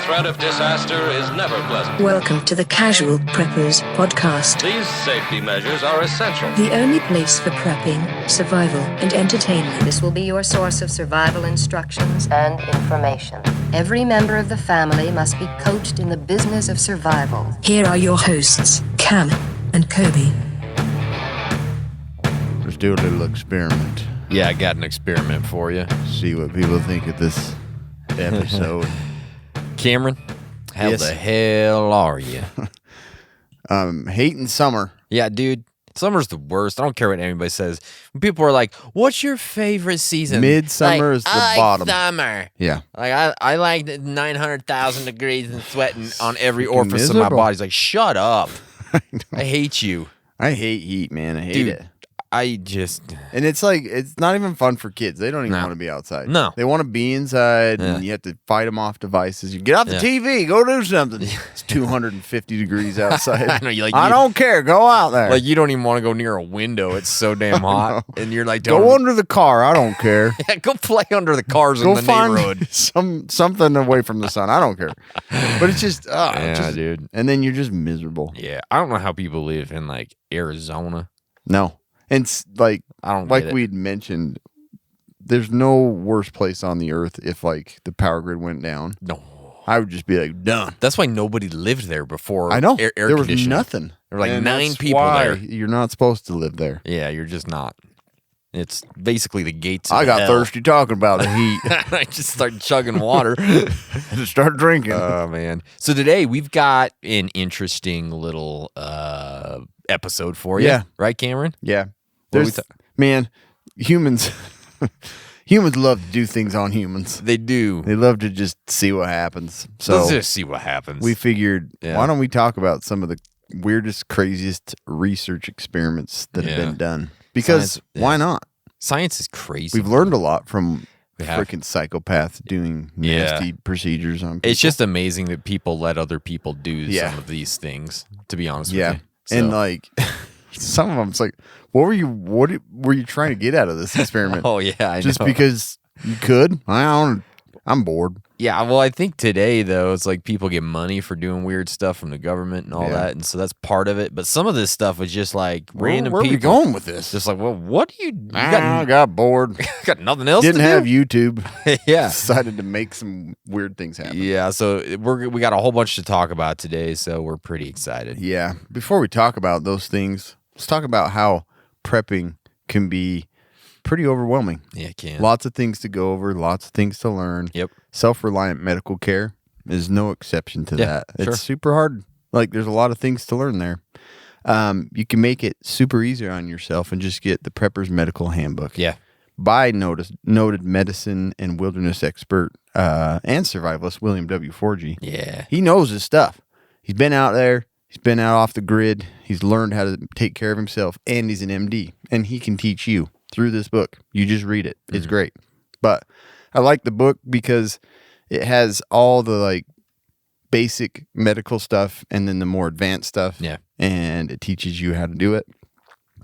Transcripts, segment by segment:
threat of disaster is never pleasant. Welcome to the Casual Preppers podcast. These safety measures are essential. The only place for prepping, survival, and entertainment. This will be your source of survival instructions and information. Every member of the family must be coached in the business of survival. Here are your hosts, Cam and Kobe. Let's do a little experiment. Yeah, I got an experiment for you. See what people think of this episode. Cameron, how Yes. the hell are you? Hating summer. Yeah, dude, summer's the worst. I don't care what anybody says. When people are like, what's your favorite season? Midsummer is the I like bottom. Summer. Yeah. Like, I like the 900,000 degrees and sweating on every orifice of my miserable. body. It's like, shut up. I hate you. I hate heat, man. I hate Dude, it. I just... And it's like, it's not even fun for kids. They don't even No. want to be outside. No. They want to be inside, Yeah. and you have to fight them off devices. You get off the Yeah. TV, go do something. It's 250 degrees outside. I know, you I don't care. Go out there. Like, you don't even want to go near a window. It's so damn hot. And you're like, go under the car. I don't care. Yeah, go play under the cars in Go the find neighborhood. something away from the sun. I don't care. But it's just, Yeah, dude. And then you're just miserable. Yeah, I don't know how people live in like Arizona. No. And like I don't like get it. we'd mentioned, there's no worse place on the earth if like the power grid went down. No, I would just be like, done. that's why nobody lived there before. I know. Air there was conditioning. nothing. There were like And 9 that's people why there. You're not supposed to live there. Yeah, you're just not. It's basically the gates. I of got hell. thirsty talking about the heat. I just started chugging water. I just started drinking. Oh man! So today we've got an interesting little episode for you. Yeah. Right, Cameron? yeah. What are we There's, man, humans humans love to do things on humans. They do. They love to just see what happens. So Let's just see what happens. we figured, Yeah. why don't we talk about some of the weirdest, craziest research experiments that have Yeah. been done? Because Science- why not? Science is crazy. We've learned a lot from We have. freaking psychopaths doing Yeah. nasty procedures on people. It's just amazing that people let other people do Yeah. some of these things. To be honest yeah. with you. And So- like some of them, it's like, what were you trying to get out of this experiment? oh yeah, I Just know. because you could? I'm bored. Yeah, well, I think today though it's like people get money for doing weird stuff from the government and all Yeah. that, and so that's part of it. But some of this stuff was just like random where are people. we going with this? Just like, well, what do you? You I got, got bored. got nothing else Didn't to have do? YouTube. Yeah, Decided to make some weird things happen. yeah. So we got a whole bunch to talk about today, so we're pretty excited. Yeah. Before we talk about those things, let's talk about how prepping can be pretty overwhelming. Yeah, can. Lots of things to go over, lots of things to learn. Yep. Self-reliant medical care is no exception to Yeah, that. sure. It's super hard. Like, there's a lot of things to learn there. You can make it super easy on yourself and just get the Prepper's Medical Handbook. Yeah. By noted medicine and wilderness expert and survivalist William W. Forgy. Yeah. He knows his stuff. He's been out there. He's been out off the grid. He's learned how to take care of himself, and he's an MD. And he can teach you through this book. You just read it. It's great. But I like the book because it has all the like basic medical stuff and then the more advanced stuff. Yeah. And it teaches you how to do it.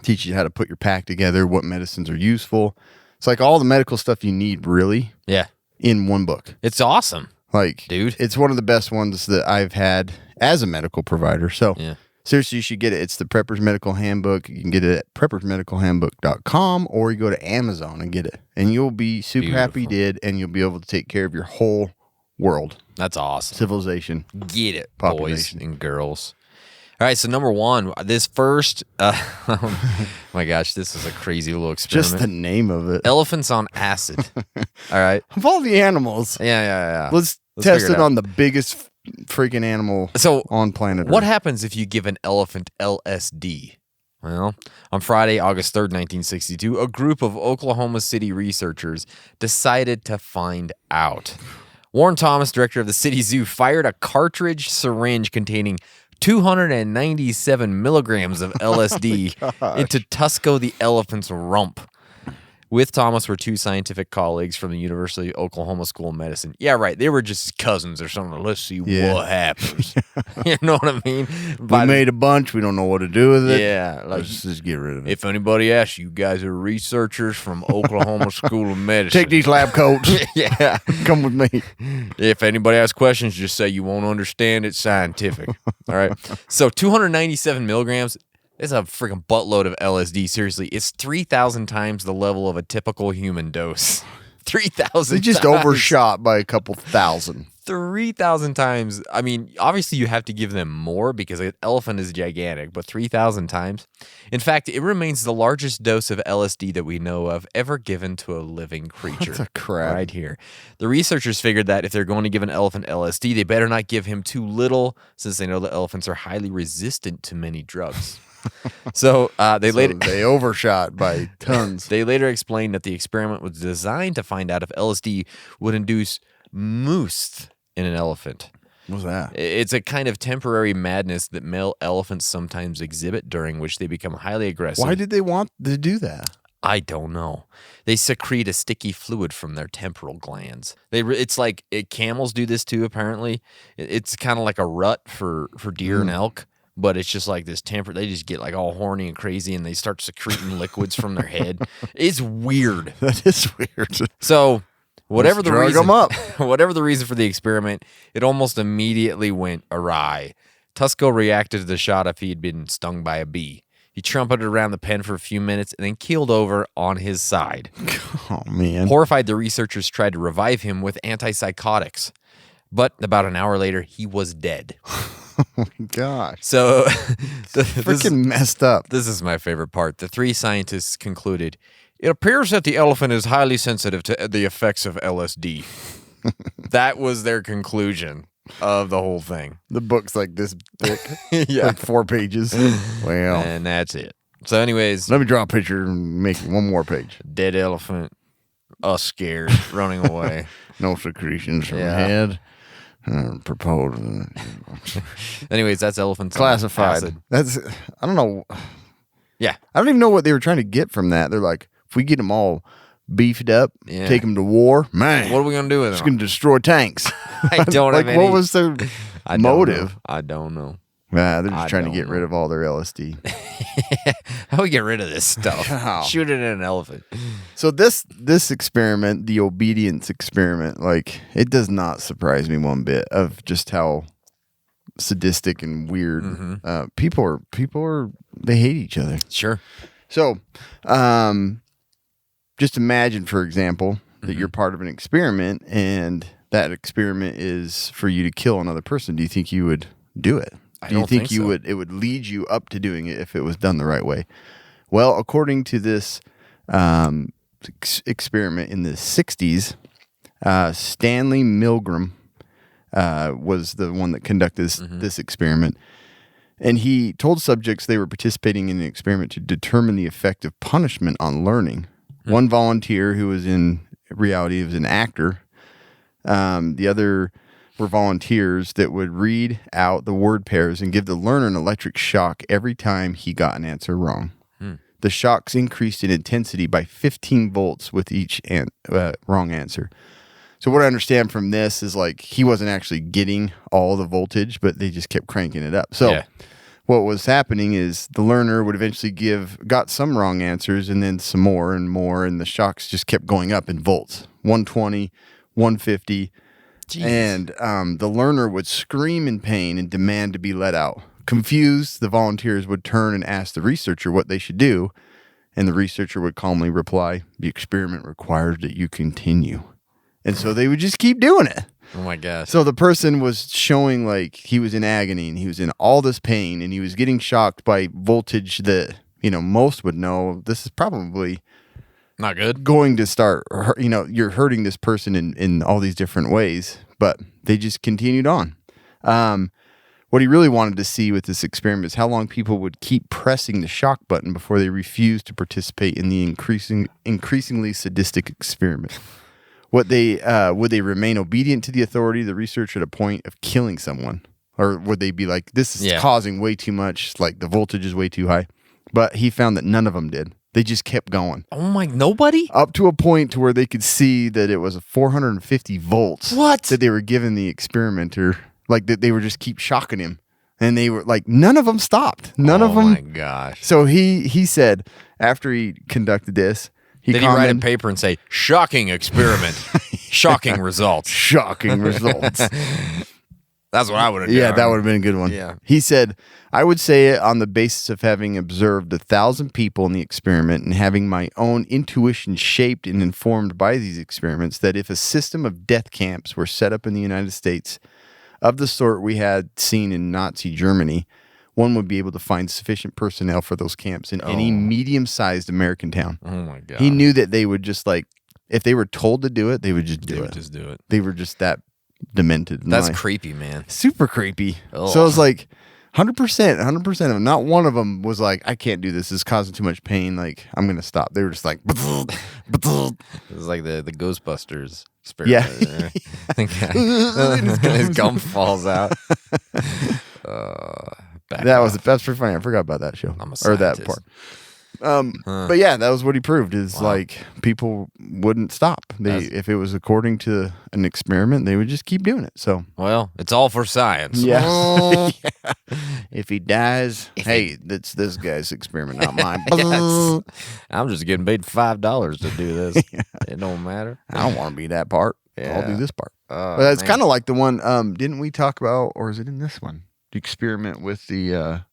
Teaches you how to put your pack together, what medicines are useful. It's like all the medical stuff you need really Yeah. in one book. It's awesome. Like, Dude. it's one of the best ones that I've had as a medical provider. So, Yeah. seriously, you should get it. It's the Prepper's Medical Handbook. You can get it at preppersmedicalhandbook.com or you go to Amazon and get it. And you'll be super happy you Beautiful. did, and you'll be able to take care of your whole world, That's awesome. civilization. Get it, Population. boys and girls. All right, so number one, this first, oh my gosh, this is a crazy little experiment. Just the name of it. Elephants on acid. All right. Of all the animals, Yeah. let's Let's test figure it it out. on the biggest freaking animal So on planet what Earth. happens if you give an elephant LSD? Well, on Friday, August 3rd, 1962, a group of Oklahoma City researchers decided to find out. Warren Thomas, director of the city zoo, fired a cartridge syringe containing 297 milligrams of LSD into Tusco the elephant's rump. With Thomas were two scientific colleagues from the University of Oklahoma School of Medicine. Yeah, right. They were just cousins or something. Let's see what happens. You know what I mean? We made a bunch. We don't know what to do with it. Yeah. Like, Let's just get rid of it. if anybody asks, you guys are researchers from Oklahoma School of Medicine. Take these lab coats. Yeah. Come with me. If anybody asks questions, just say you won't understand. It's scientific. All right. So 297 milligrams. It's a freaking buttload of LSD. Seriously, it's 3,000 times the level of a typical human dose. 3,000 They just times. overshot by a couple thousand. 3,000 times. I mean, obviously you have to give them more because an elephant is gigantic, but 3,000 times. In fact, it remains the largest dose of LSD that we know of ever given to a living creature. What the crap? Right here. The researchers figured that if they're going to give an elephant LSD, they better not give him too little, since they know that elephants are highly resistant to many drugs. So they overshot by tons. They later explained that the experiment was designed to find out if LSD would induce moose in an elephant. What's that? It's a kind of temporary madness that male elephants sometimes exhibit, during which they become highly aggressive. Why did they want to do that? I don't know. They secrete a sticky fluid from their temporal glands. It's like camels do this too. Apparently, it's kind of like a rut for deer and elk. But it's just like this they just get like all horny and crazy and they start secreting liquids from their head. It's weird. That is weird. So whatever the drug reason, 'em up. whatever the reason for the experiment, it almost immediately went awry. Tusco reacted to the shot if he had been stung by a bee. He trumpeted around the pen for a few minutes and then keeled over on his side. Oh, man. Horrified, the researchers tried to revive him with antipsychotics. But about an hour later, he was dead. Oh, my gosh. So Freaking messed up. This is my favorite part. The three scientists concluded, it appears that the elephant is highly sensitive to the effects of LSD. That was their conclusion of the whole thing. The book's like this thick. Yeah. Like 4 pages. Well, And that's it. So anyways, let me draw a picture and make it one more page. dead elephant, us scared, running away. No secretions from Yeah. head. Proposed. Anyways, that's elephants on Classified. acid. That's, I don't know. Yeah. I don't even know what they were trying to get from that. They're like, if we get them all beefed up, Yeah. take them to war, man, What are we going to do with it's them? going to destroy tanks. I don't like, have what any- was their I don't motive? know. I don't know. They're just I trying to don't get rid know. of all their LSD. How do we get rid of this stuff? How? Shoot it at an elephant. So this experiment, the obedience experiment, like, it does not surprise me one bit of just how sadistic and weird people are. They hate each other. Sure. So, just imagine, for example, that you're part of an experiment, and that experiment is for you to kill another person. Do you think you would do it? I Do you don't think think you so. would? It would lead you up to doing it if it was done the right way. Well, according to this experiment in the '60s, Stanley Milgram was the one that conducted this experiment. And he told subjects they were participating in an experiment to determine the effect of punishment on learning. One volunteer, who was in reality was an actor, the other were volunteers that would read out the word pairs and give the learner an electric shock every time he got an answer wrong. The shocks increased in intensity by 15 volts with each wrong answer. So what I understand from this is, like, he wasn't actually getting all the voltage, but they just kept cranking it up. So what was happening is the learner would eventually got some wrong answers and then some more, and the shocks just kept going up in volts. 120, 150. Jeez. And the learner would scream in pain and demand to be let out. Confused, the volunteers would turn and ask the researcher what they should do, and the researcher would calmly reply, "The experiment requires that you continue." And so they would just keep doing it. Oh my gosh. So the person was showing like he was in agony and he was in all this pain and he was getting shocked by voltage that, most would know this is probably Not good. going to start, you're hurting this person in all these different ways, but they just continued on. What he really wanted to see with this experiment is how long people would keep pressing the shock button before they refused to participate in the increasingly sadistic experiment. Would they remain obedient to the authority, the research, at a point of killing someone? Or would they be like, this is causing way too much, like the voltage is way too high? But he found that none of them did. They just kept going. Oh my, nobody? Up to a point to where they could see that it was 450 volts. What? That they were giving the experimenter, like that they were just keep shocking him. And they were like, none of them stopped. None of them. Oh my gosh. So he said after he conducted this, Did he write a paper and say, shocking experiment, shocking results? Shocking results. That's what I would have done. Yeah, that would have been a good one. Yeah. He said, I would say it on the basis of having observed 1,000 people in the experiment and having my own intuition shaped and informed by these experiments that if a system of death camps were set up in the United States of the sort we had seen in Nazi Germany, one would be able to find sufficient personnel for those camps in any medium-sized American town. Oh my God. He knew that they would just like, if they were told to do it, they would just do it. Just do it. They were just that demented. That's creepy, man. Super creepy. Ugh. So it was like 100% of them. Not one of them was like, I can't do this. It's causing too much pain. Like, I'm going to stop. They were just like, It was like the Ghostbusters experiment. yeah. His gum falls out. That's pretty funny. I forgot about that show. I'm a or that scientist. part. But yeah, that was what he proved is like people wouldn't stop. If it was according to an experiment, they would just keep doing it. So Well, it's all for science. yeah. Yeah. If he dies, hey, that's this guy's experiment, not mine. Yes. I'm just getting paid $5 to do this. It don't matter. I don't want to be that part. Yeah. I'll do this part. Oh, But it's man. kind of like the one, didn't we talk about, or is it in this one? The experiment with the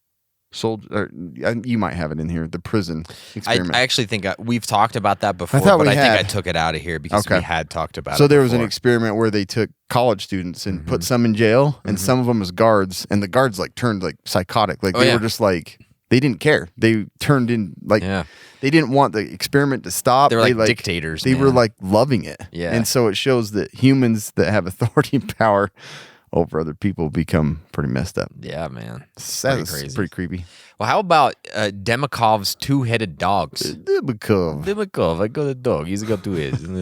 soldier, or you might have it in here, the prison experiment. I actually think we've talked about that before, thought but we I think had. I took it out of here because Okay. we had talked about it So there was an before. experiment where they took college students and put some in jail and some of them as guards, and the guards like turned like psychotic. Like they were just like, they didn't care. They turned in like, they didn't want the experiment to stop. They were like dictators, They were man. like loving it. Yeah. And so it shows that humans that have authority and power over other people become pretty messed up. Yeah, man. It's That's crazy. pretty creepy. Well, how about Demikov's two-headed dogs? Because Demikov, I got a dog. He's got two heads. In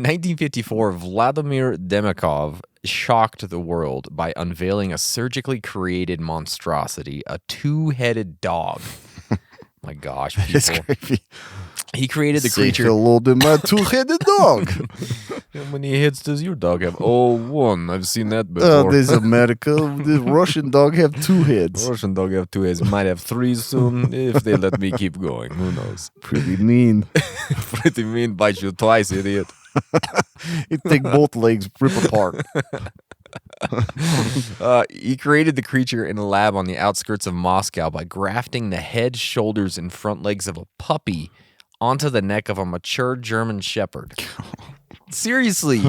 1954, Vladimir Demikov shocked the world by unveiling a surgically created monstrosity, a two-headed dog. My gosh, it's people. creepy. He created the Say creature. hello to my two-headed dog. How many heads does your dog have? Oh, one. I've seen that before. This America. The Russian dog have two heads. Russian dog have two heads. Might have three soon if they let me keep going. Who knows? Pretty mean. Pretty mean. Bite you twice, idiot. It take both legs, rip apart. He created the creature in a lab on the outskirts of Moscow by grafting the head, shoulders, and front legs of a puppy onto the neck of a mature German shepherd. Seriously,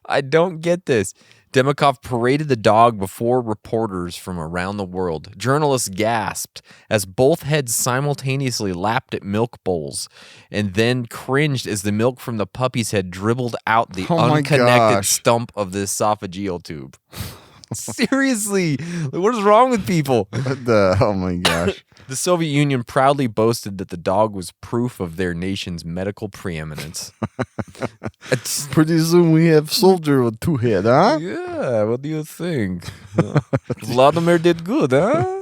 I don't get this. Demikov paraded the dog before reporters from around the world. Journalists gasped as both heads simultaneously lapped at milk bowls and then cringed as the milk from the puppy's head dribbled out the Oh my unconnected gosh. stump of the esophageal tube. Seriously, what is wrong with people? Oh my gosh. The Soviet Union proudly boasted that the dog was proof of their nation's medical preeminence. Pretty soon we have soldier with two head, huh? Yeah, what do you think? Vladimir did good, huh?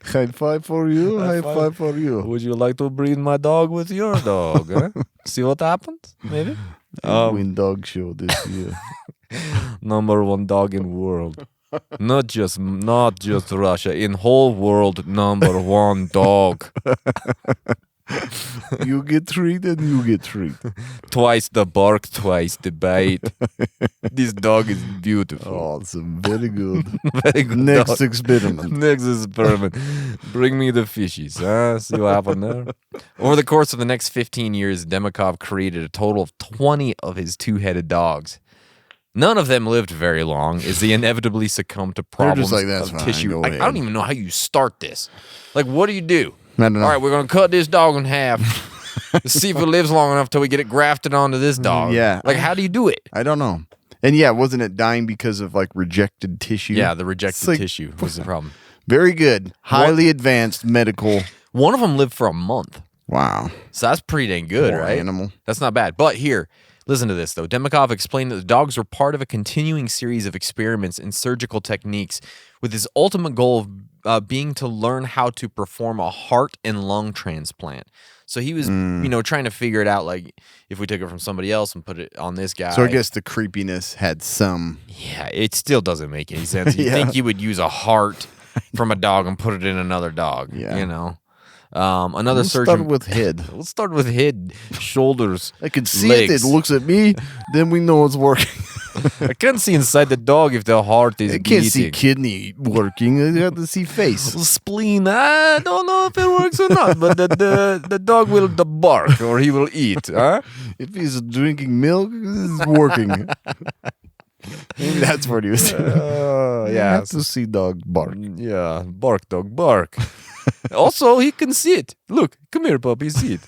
High five for you. High five for you. Would you like to breed my dog with your dog? Huh? See what happens? Maybe. Win dog show this year. Number one dog in world. Not just Russia. In whole world, number one dog. You get treated and you get treated. Twice the bark, twice the bite. This dog is beautiful. Oh, it's very good. Very good Next dog. experiment. Next experiment. Bring me the fishies, huh? See what happened there? Over the course of the next 15 years, Demikov created a total of 20 of his two-headed dogs. None of them lived very long as they inevitably succumbed to problems like, "That's of fine, tissue. go I ahead." don't even know how you start this. Like, what do you do? I don't know. All right, we're going to cut this dog in half. Let's see if it lives long enough till we get it grafted onto this dog. Yeah. Like, how do you do it? I don't know. And yeah, wasn't it dying because of like rejected tissue? Yeah, the rejected It's like- tissue was the problem. Very good. Highly advanced medical. One of them lived for a month. Wow. So that's pretty dang good, Poor right? animal. That's not bad. But here, listen to this, though. Demikov explained that the dogs were part of a continuing series of experiments in surgical techniques with his ultimate goal of being to learn how to perform a heart and lung transplant. So he was, trying to figure it out, like, if we took it from somebody else and put it on this guy. So I guess the creepiness had some... Yeah, it still doesn't make any sense. You Yeah. think you would use a heart from a dog and put it in another dog, Yeah. Another Let's surgeon... start with head. Let's start with head, shoulders, I can see legs. it looks at me, then we know it's working. I can't see inside the dog if the heart is I can't see beating. kidney working. I have to see face. Spleen, I don't know if it works or not, but the dog will bark or he will eat. Huh? If he's drinking milk, it's working. Maybe that's what he was doing. I yeah. have to see dog bark. Yeah, bark, dog, bark. Also, he can see it. Look, come here, puppy, see it.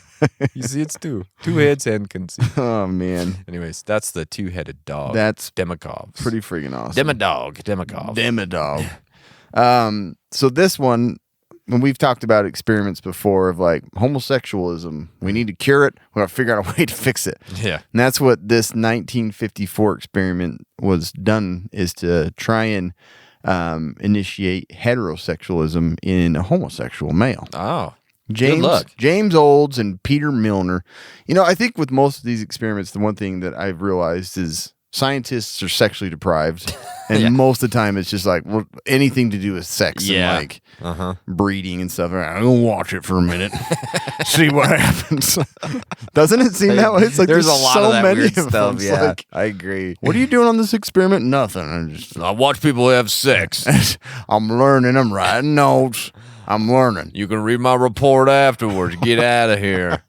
He sees too. 2 heads and can see. Oh, man. Anyways, that's the 2-headed dog. That's Demikov. pretty freaking awesome. Demikov. Demidog. So this one, when we've talked about experiments before of like homosexualism, we need to cure it. We got to figure out a way to fix it. Yeah. And that's what this 1954 experiment was done, is to try and initiate heterosexualism in a homosexual male. Oh. James, Good luck. James Olds and Peter Milner. I think with most of these experiments, the one thing that I've realized is scientists are sexually deprived. And Yeah. most of the time, it's just like anything to do with sex Yeah. and like breeding and stuff. I'm going to watch it for a minute, see what happens. Doesn't it seem that way? It's like There's a lot so of that many weird of stuff. them. It's Yeah, like, I agree. what are you doing on this experiment? Nothing. I watch people have sex. I'm learning. I'm writing notes. I'm learning. You can read my report afterwards. Get out of here.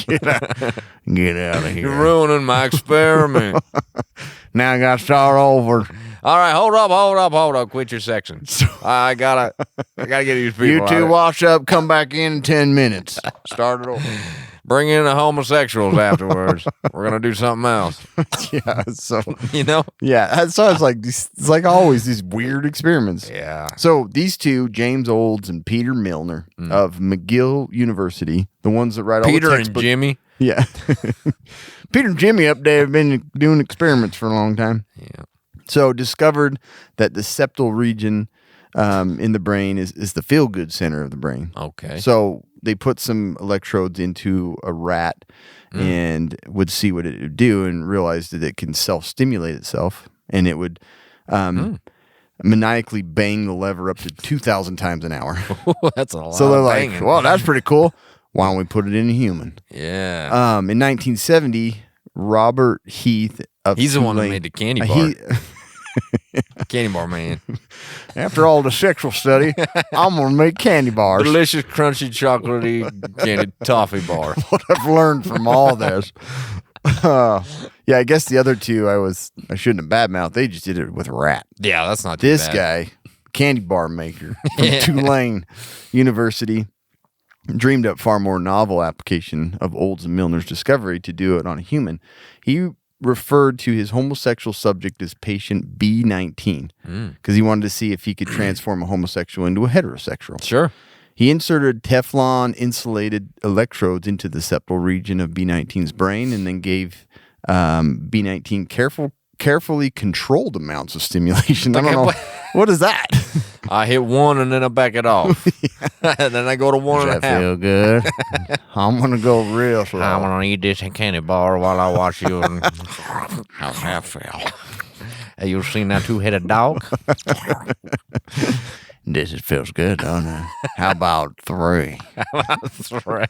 Get out of You're here. ruining my experiment. Now I got to start over. All right, hold up. Quit your section. I gotta get these people. You out two here. wash up, come back in 10 minutes. Start it over. Bring in the homosexuals afterwards. We're gonna do something else. Yeah, so Yeah. so it's like it's like always these weird experiments. Yeah. So these two, James Olds and Peter Milner of McGill University, the ones that write all Peter the and textbooks. Jimmy. Yeah. Peter and Jimmy up there have been doing experiments for a long time. Yeah. So discovered that the septal region in the brain is the feel-good center of the brain. Okay. So they put some electrodes into a rat and would see what it would do, and realized that it can self-stimulate itself, and it would maniacally bang the lever up to 2,000 times an hour. That's a lot. So they're of like, banging. well, that's pretty cool. Why don't we put it in a human? Yeah. In 1970, Robert Heath of He's the one who Tulane- made the candy bar. Candy bar man. After all the sexual study, I'm gonna make candy bars. Delicious, crunchy, chocolatey candy toffee bar. What I've learned from all this. Yeah, I guess the other two I shouldn't have badmouthed. They just did it with a rat. Yeah, that's not too This bad. guy, candy bar maker from Tulane University, dreamed up far more novel application of Olds and Milner's discovery to do it on a human. He referred to his homosexual subject as patient B19 because he wanted to see if he could transform a homosexual into a heterosexual. Sure. He inserted Teflon insulated electrodes into the septal region of B19's brain and then gave B19 carefully controlled amounts of stimulation. I don't know. What is that? I hit one and then I back it off. And then I go to one Does and a that half. feel good? I'm going to go real slow. I'm gonna eat this candy bar while I watch you. And how's that feel? Have you seen that 2-headed dog? This feels good, don't it? How about 3? That's right.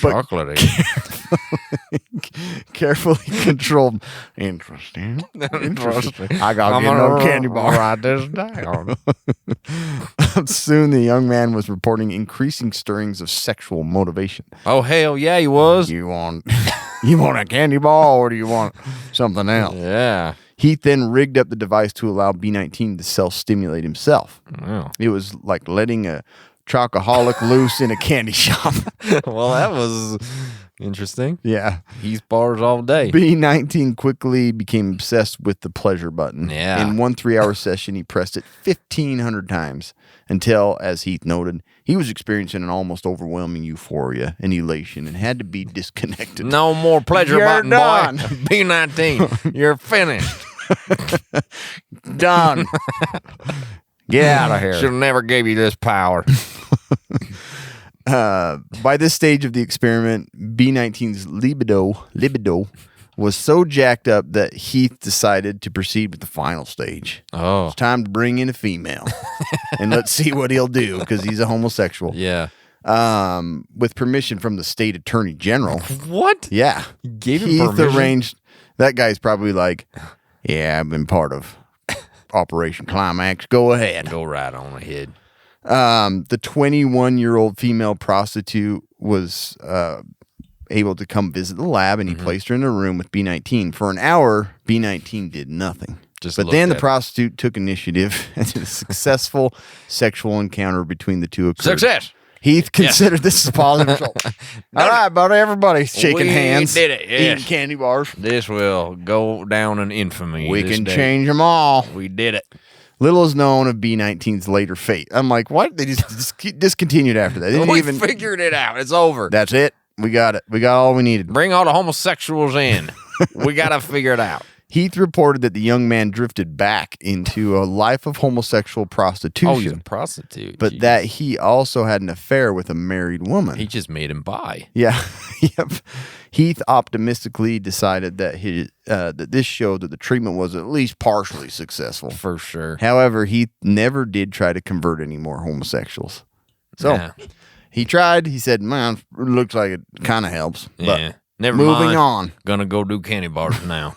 Chocolatey. Carefully controlled. Interesting. Interesting. I got to get no candy bar. Write this down. Soon the young man was reporting increasing stirrings of sexual motivation. Oh, hell yeah, he was. You want a candy bar or do you want something else? Yeah. Heath then rigged up the device to allow B19 to self-stimulate himself. Wow. It was like letting a chocoholic loose in a candy shop. Well, that was Interesting. Yeah. He's bars all day. B19 quickly became obsessed with the pleasure button. Yeah. In one 3-hour session, he pressed it 1,500 times until, as Heath noted, he was experiencing an almost overwhelming euphoria and elation and had to be disconnected. No more pleasure You're button, done. boy. B19, you're finished. Done. Get out of here. Should have never gave you this power. By this stage of the experiment, B19's libido was so jacked up that Heath decided to proceed with the final stage. Oh. It's time to bring in a female. And let's see what he'll do, because he's a homosexual. Yeah. With permission from the state attorney general. What? Yeah. Gave him Heath permission? arranged. That guy's probably like, yeah, I've been part of Operation Climax. Go ahead. Go right on ahead. The 21-year-old female prostitute was able to come visit the lab, and he placed her in a room with B19. For an hour, B19 did nothing. But then the prostitute took initiative and did a successful sexual encounter between the two occurred. Success. Heath considered this a positive result. All right, about everybody shaking hands. We did it, yes. Eating candy bars. This will go down in infamy. We this can day. change them all. We did it. Little is known of B19's later fate. I'm like, what? They just discontinued after that. They didn't We even figured it out. It's over. That's it. We got it. We got all we needed. Bring all the homosexuals in. We got to figure it out. Heath reported that the young man drifted back into a life of homosexual prostitution. Oh, he's a prostitute. But Jeez. that he also had an affair with a married woman. He just made him buy. Yeah. Yep. Heath optimistically decided that that this showed that the treatment was at least partially successful. For sure. However, Heath never did try to convert any more homosexuals. So Yeah. he tried. He said, man, it looks like it kind of helps. But Yeah. Never moving mind. on. Gonna go do candy bars now.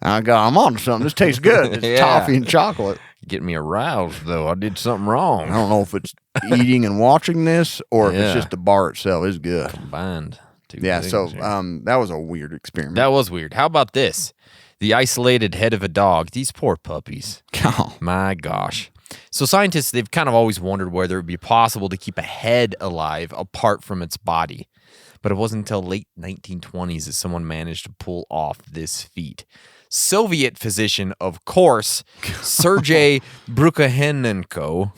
I'm on to something. This tastes good. It's Yeah. toffee and chocolate. Get me aroused, though. I did something I wrong. don't know if it's eating and watching this or if Yeah. it's just the bar itself. It's good. Combined. Two Yeah, things so here. that was a weird experiment. That was weird. How about this? The isolated head of a dog. These poor puppies. Oh, My gosh. So scientists, they've kind of always wondered whether it would be possible to keep a head alive apart from its body. But it wasn't until late 1920s that someone managed to pull off this feat. Soviet physician, of course, Sergei Brukhanenko,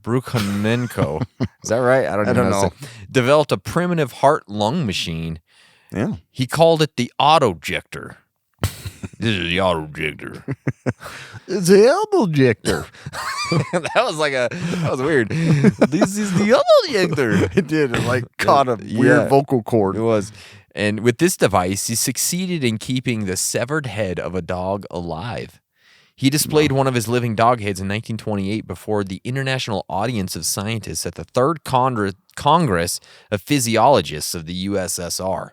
Brukhanenko, is that right? I don't know. Developed a primitive heart-lung machine. yeah. He called it the autojector. This is the autojector. It's an elbow ejector. that was weird. This is the autojector. It did. It like caught a weird vocal cord. It was. And with this device, he succeeded in keeping the severed head of a dog alive. He displayed one of his living dog heads in 1928 before the international audience of scientists at the Third Congress of Physiologists of the USSR.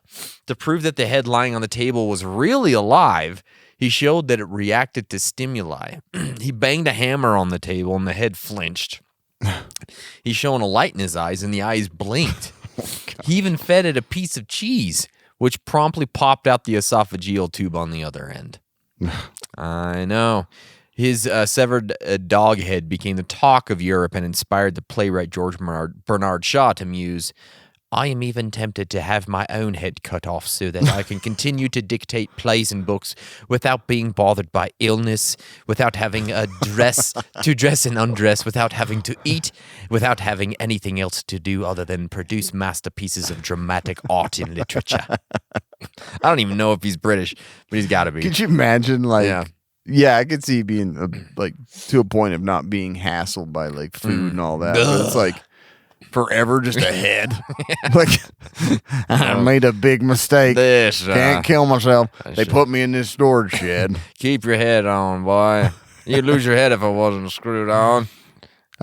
To prove that the head lying on the table was really alive, he showed that it reacted to stimuli. He banged a hammer on the table and the head flinched. He shone a light in his eyes and the eyes blinked. He even fed it a piece of cheese, which promptly popped out the esophageal tube on the other end. I know. His severed dog head became the talk of Europe and inspired the playwright George Bernard Shaw to muse, I am even tempted to have my own head cut off so that I can continue to dictate plays and books without being bothered by illness, without having to dress and undress, without having to eat, without having anything else to do other than produce masterpieces of dramatic art in literature. I don't even know if he's British, but he's got to be. Could you imagine, like, Yeah. yeah, I could see being like to a point of not being hassled by like food and all that. But it's like forever just a head. Like I made a big mistake. This, Can't kill myself. They should- put me in this storage shed. Keep your head on, boy. You'd lose your head if it wasn't screwed on.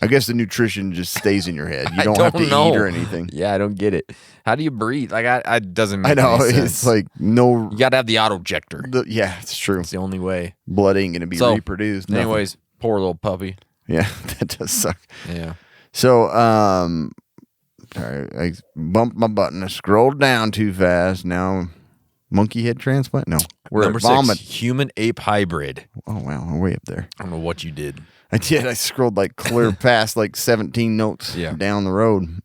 I guess the nutrition just stays in your head. You I don't have to know. eat or anything. Yeah, I don't get it. How do you breathe? Like, I doesn't make I know. any sense. It's like no. You got to have the autojector. Yeah, it's true. It's the only way. Blood ain't gonna be So, reproduced. Nothing. Anyways, poor little puppy. Yeah, that does suck. Yeah. So, sorry, I bumped my button. I scrolled down too fast. Now Monkey head transplant? No. We're Number at vomit. 6, human ape hybrid. Oh, wow. We're way up there. I don't know what you did. I did. I scrolled like clear past like 17 notes down the road.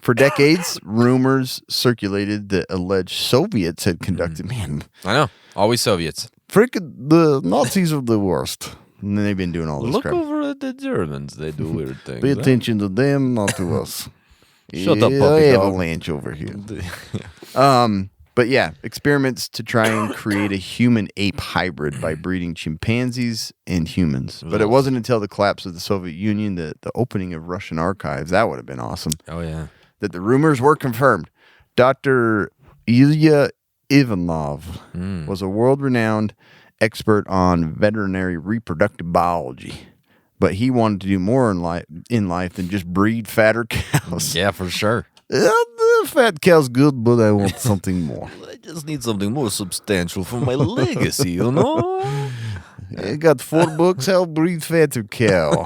For decades, rumors circulated that alleged Soviets had conducted. Man, I know. Always Soviets. freaking the Nazis are the worst. And then they've been doing all this Look crap. over at the Germans. They do weird things. Pay attention to them, not to us. Shut up, puppy dog. Avalanche over here. But yeah, experiments to try and create a human-ape hybrid by breeding chimpanzees and humans. But it wasn't until the collapse of the Soviet Union that the opening of Russian archives, that would have been awesome, Oh, yeah. that the rumors were confirmed. Dr. Ilya Ivanov was a world-renowned expert on veterinary reproductive biology. But he wanted to do more in life than just breed fatter cows. Yeah, for sure. The fat cow's good, but I want something more. I just need something more substantial for my legacy, you know? I got 4 books, how to breed fatter cow.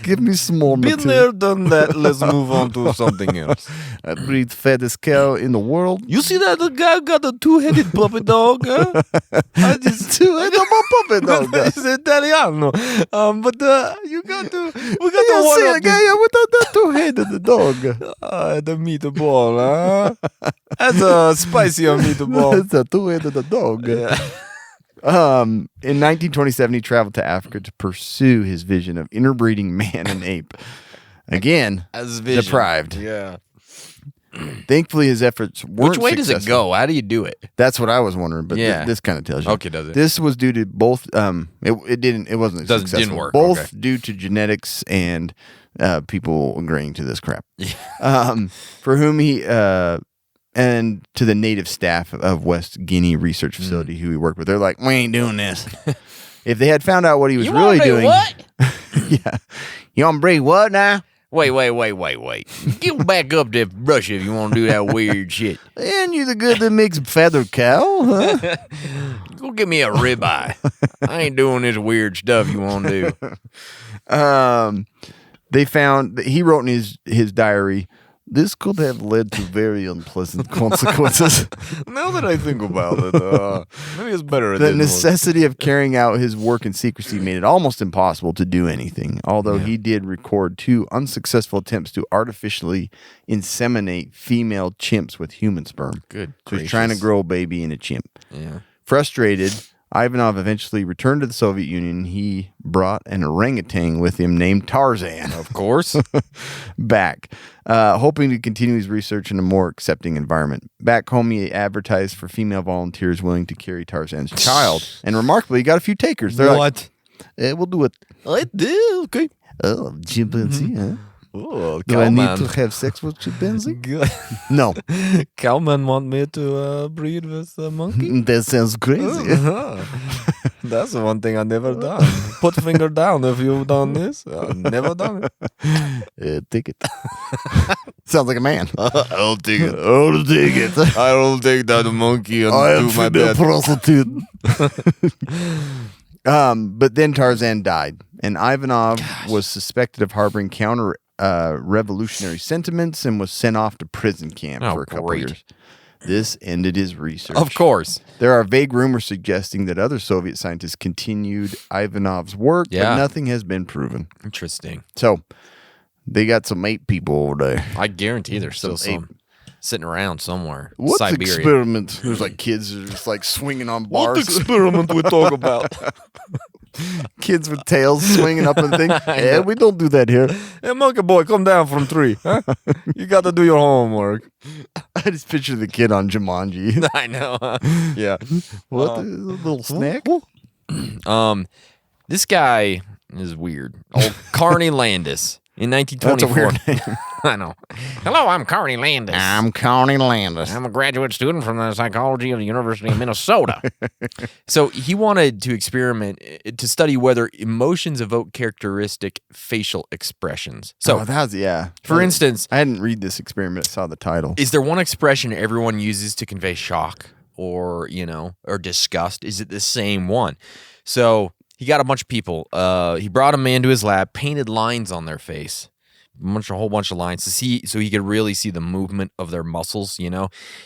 Give me some more Been material. there, done that. Let's move on to something else. I breed fattest cow in the world. You see that the guy got a 2-headed puppy dog? Huh? I just 2-headed puppy dog. It's Italiano. But you got to. We got You to see one the guy without that 2-headed dog. the meatball, huh? That's a spicy meatball. It's a 2-headed dog. In 1927, he traveled to Africa to pursue his vision of interbreeding man and ape. Again, As vision. deprived. Yeah. Thankfully, his efforts weren't Which way does it successful. go? How do you do it? That's what I was wondering, but Yeah. this kind of tells you. Okay, does it? This was due to both. It wasn't Didn't successful. work, Both okay. due to genetics and people agreeing to this crap. For whom he and to the native staff of West Guinea Research Facility who he worked with, they're like, we ain't doing this. If they had found out what he was really doing, What? yeah, you want to breed what now? Wait. Get back up to Russia if you want to do that weird shit. And you the good that makes feather cow? Huh? Go get me a ribeye. I ain't doing this weird stuff you want to do. They found that he wrote in his diary, this could have led to very unpleasant consequences. Now that I think about it, maybe it's better. The necessity of carrying out his work in secrecy made it almost impossible to do anything, although he did record 2 unsuccessful attempts to artificially inseminate female chimps with human sperm. Good So he's trying to grow a baby in a chimp. Yeah. Frustrated, Ivanov eventually returned to the Soviet Union. He brought an orangutan with him named Tarzan. Of course. Back, hoping to continue his research in a more accepting environment. Back home, he advertised for female volunteers willing to carry Tarzan's child. And remarkably, he got a few takers. They're like, we'll do it. I do. Okay. Oh, chimpanzee, huh? Oh, Do I need to have sex with chimpanzee? No. Cowman want me to breed with a monkey? That sounds crazy. That's the one thing I never done. Put finger down if you've done this. I've never done it. Take it. Sounds like a man. I'll take it. I'll take it. I'll take that monkey and I am do my female best. prostitute. But then Tarzan died, and Ivanov was suspected of harboring counter revolutionary sentiments and was sent off to prison camp Oh, for a couple great. years. This ended his research. Of course. There are vague rumors suggesting that other Soviet scientists continued Ivanov's work, Yeah. but nothing has been proven. Interesting. So they got some ape people over there. I guarantee there's still Some some sitting around somewhere. What's Siberia. experiment? There's like kids that are just like swinging on What bars. experiment we talk about? Kids with tails swinging up and things. Yeah, we don't do that here. Hey, monkey boy, come down from tree. Huh? You got to do your homework. I just picture the kid on Jumanji. I know. Yeah. What? A little snack? This guy is weird. Old Carney Landis in That's a 1924. weird name. I know. Hello, I'm Carney Landis. I'm Connie Landis. I'm a graduate student from the psychology of the University of Minnesota. So he wanted to experiment to study whether emotions evoke characteristic facial expressions. So, Oh, that's, yeah. for instance, I hadn't read this experiment. I saw the title. is there one expression everyone uses to convey shock or, or disgust? Is it the same one? So he got a bunch of people. He brought them into his lab, painted lines on their face, a whole bunch of lines to see, so he could really see the movement of their muscles,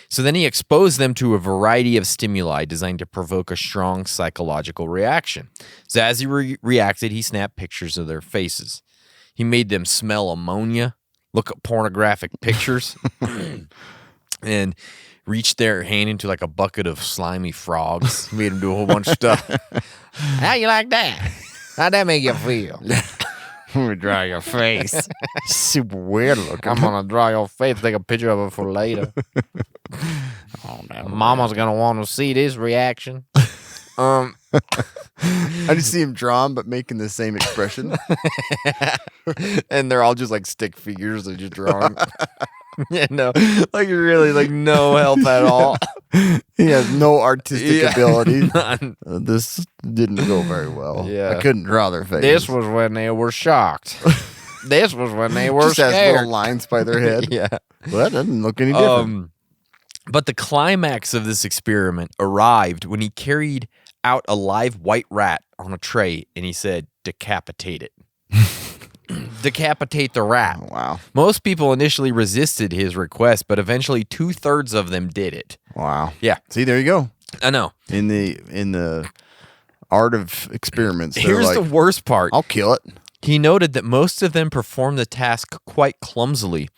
So then he exposed them to a variety of stimuli designed to provoke a strong psychological reaction. So as he reacted, he snapped pictures of their faces. He made them smell ammonia, look at pornographic pictures, and reached their hand into like a bucket of slimy frogs. Made them do a whole bunch of stuff. How you like that? How'd that make you feel? Let me draw your face. Super weird looking. I'm gonna draw your face, take a picture of it for later. Oh, no. Mama's gonna want to see this reaction. I just see him drawn, but making the same expression. And they're all just like stick figures they're just drawing. Yeah, no, like really, like no help at all. He has no artistic ability. None. This didn't go very well. Yeah. I couldn't draw their face. This was when they were shocked. This was when they were just has scared. little lines by their head. Yeah. Well, that doesn't look any different. But the climax of this experiment arrived when he carried out a live white rat on a tray and he said, "Decapitate it." Decapitate the rat. Oh, wow. Most people initially resisted his request, but eventually 2/3 of them did it. Wow. Yeah. See, there you go. I know. In the art of experiments, they're Here's like, the worst part. I'll kill it. He noted that most of them performed the task quite clumsily.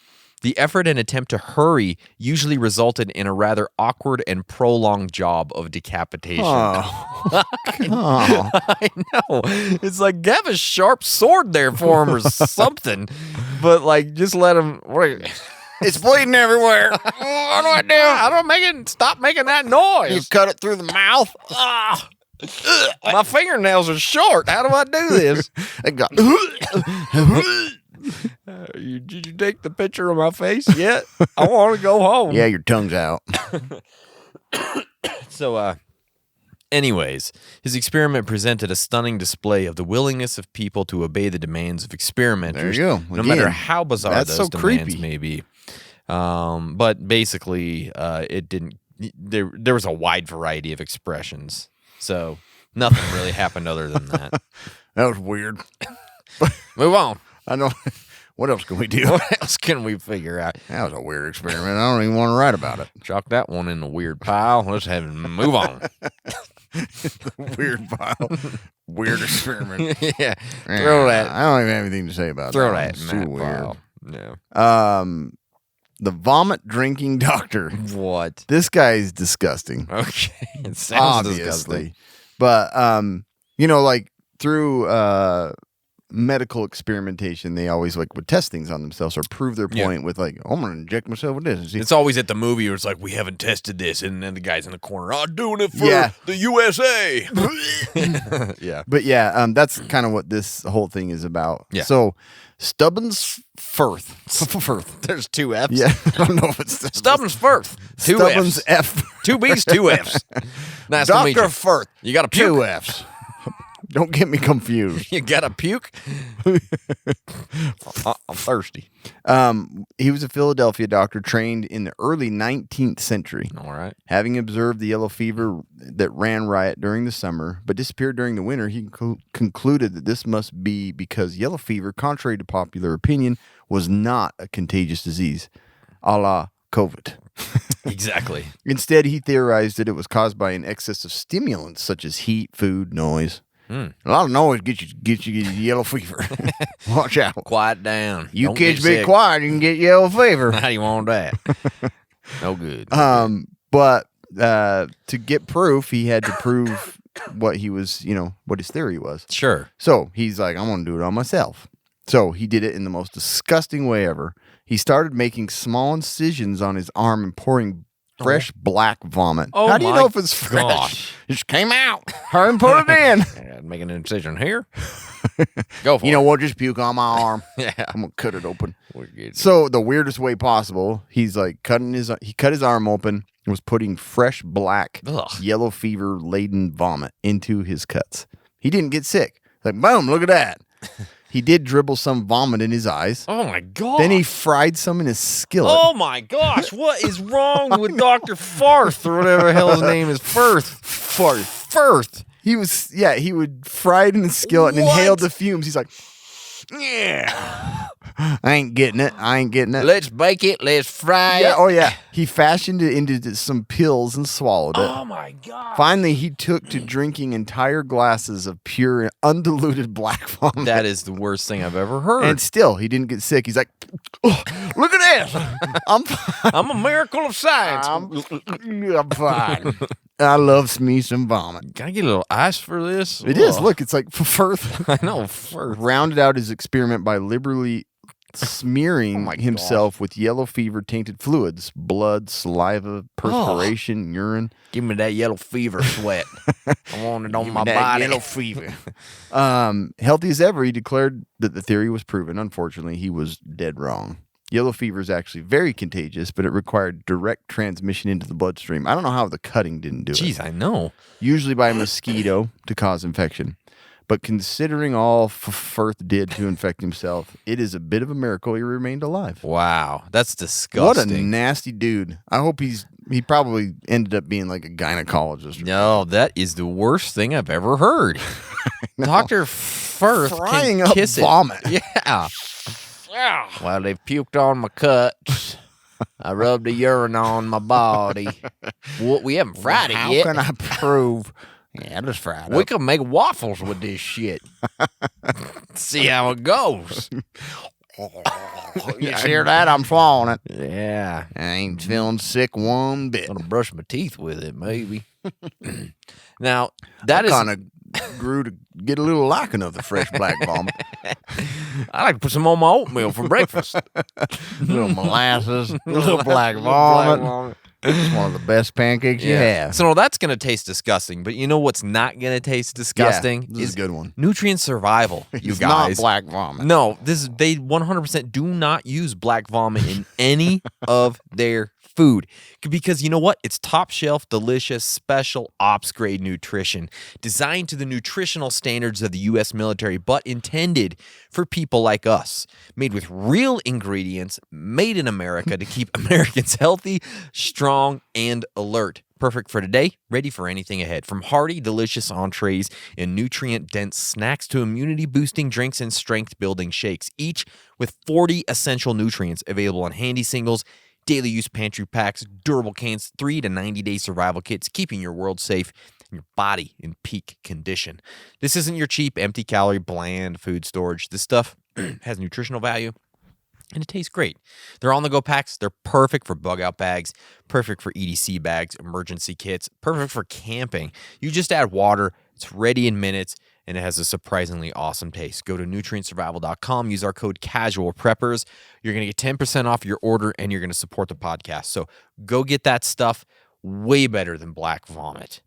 The effort and attempt to hurry usually resulted in a rather awkward and prolonged job of decapitation. Oh. Oh. I know. It's like, have a sharp sword there for him or something. But, like, just let him... It's bleeding everywhere. What do I do? I don't stop making that noise. You cut it through the mouth. Ah. My fingernails are short. How do I do this? It got... Did you take the picture of my face yet? I want to go home. Yeah, your tongue's out. So, anyways, his experiment presented a stunning display of the willingness of people to obey the demands of experimenters. There you go. No Again, matter how bizarre that's those so demands creepy. may be. But basically, it didn't. There was a wide variety of expressions. So nothing really happened other than that. That was weird. Move on. I know. What else can we do? What else can we figure out? That was a weird experiment. I don't even want to write about it. Chalk that one in the weird pile. Let's have it move on. Weird pile. Weird experiment. Yeah. Throw that. I don't even have anything to say about Throw that. that It's in too that weird. pile. Yeah. The vomit drinking doctor. What? This guy is disgusting. Okay. It sounds Obviously. disgusting. But like through medical experimentation, they always like would test things on themselves or prove their point with like, I'm gonna inject myself with this. It's always at the movie where it's like, we haven't tested this, and then the guy's in the corner, I'm doing it for Yeah. the USA. Yeah. But yeah, that's kind of what this whole thing is about. Yeah. So Stubbins Firth. There's 2 F's. Yeah, I don't know if it's Stubbins Firth. 2 Stubbins F's. F. 2 B's, 2 F's. Nice to meet Dr. you. Firth. You got a puke? 2 F's. Don't get me confused. You got a puke? I'm thirsty. He was a Philadelphia doctor trained in the early 19th century. All right. Having observed the yellow fever that ran riot during the summer but disappeared during the winter, he concluded that this must be because yellow fever, contrary to popular opinion, was not a contagious disease, a la COVID. Exactly. Instead, he theorized that it was caused by an excess of stimulants such as heat, food, noise. A lot of noise get you yellow fever. Watch out. Quiet down. You Don't kids get be sick. quiet, you can get yellow fever. How do you want that? No good. But to get proof, he had to prove what he was, what his theory was. Sure. So he's like, I'm going to do it on myself. So he did it in the most disgusting way ever. He started making small incisions on his arm and pouring fresh black vomit. Oh How do you my know if it's fresh? gosh. It just came out. Hurry and put it in. Yeah, making an incision here. Go for You it. know what? Just puke on my arm. Yeah. I'm going to cut it open. We're good. So the weirdest way possible, he's like he cut his arm open and was putting fresh black Ugh. yellow fever laden vomit into his cuts. He didn't get sick. Like, boom, look at that. He did dribble some vomit in his eyes. Oh my god. Then he fried some in his skillet. Oh my gosh, what is wrong with Dr. Farth or whatever the hell his name is? Firth. He would fry it in the skillet and What? inhale the fumes. He's like, yeah. I ain't getting it. Let's bake it. Let's fry Yeah, it. oh yeah. He fashioned it into some pills and swallowed it. Oh my God. Finally, he took to drinking entire glasses of pure, undiluted black vomit. That is the worst thing I've ever heard. And still, he didn't get sick. He's like, oh, look at this. I'm fine. I'm a miracle of science. I'm fine. I love me some vomit. Can I get a little ice for this? It is. Look, it's like Firth. I know. First. Rounded out his experiment by liberally smearing himself with yellow fever tainted fluids, blood, saliva, perspiration, urine. Give me that yellow fever sweat. I want it on my That body. yellow fever. Healthy as ever, he declared that the theory was proven. Unfortunately, he was dead wrong. Yellow fever is actually very contagious, but it required direct transmission into the bloodstream. I don't know how the cutting didn't do it. Jeez, I know. Usually by a mosquito to cause infection. But considering all Firth did to infect himself, it is a bit of a miracle he remained alive. Wow, that's disgusting. What a nasty dude. I hope he probably ended up being like a gynecologist. No, that is the worst thing I've ever heard. Dr. Firth Frying can up kiss vomit. It. Yeah. Well, they puked on my cuts. I rubbed the urine on my body. Well, we haven't fried it How yet. can I prove? Yeah, just fried We up. can make waffles with this shit. See how it goes. You hear that? I'm swallowing it. Yeah. I ain't feeling sick one bit. Gonna brush my teeth with it, maybe. Now, that is kind of grew to get a little liking of the fresh black vomit. I like to put some on my oatmeal for breakfast. Little molasses, little black vomit. It's one of the best pancakes you have. So that's going to taste disgusting, but you know what's not going to taste disgusting? Yeah, this is a good one. Nutrient survival, you It's guys. not black vomit. No, they 100% do not use black vomit in any of their food because you know what? It's top shelf, delicious, special ops grade nutrition designed to the nutritional standards of the U.S. military, but intended for people like us. Made with real ingredients, made in America to keep Americans healthy, strong, and alert. Perfect for today, ready for anything ahead. From hearty, delicious entrees and nutrient-dense snacks to immunity-boosting drinks and strength-building shakes, each with 40 essential nutrients available in handy singles, daily use pantry packs, durable cans, 3 to 90-day survival kits, keeping your world safe and your body in peak condition. This isn't your cheap, empty-calorie, bland food storage. This stuff has nutritional value. And it tastes great. They're on-the-go packs. They're perfect for bug-out bags, perfect for EDC bags, emergency kits, perfect for camping. You just add water. It's ready in minutes, and it has a surprisingly awesome taste. Go to nutrientsurvival.com. Use our code CASUALPREPPERS. You're going to get 10% off your order, and you're going to support the podcast. So go get that stuff. Way better than black vomit.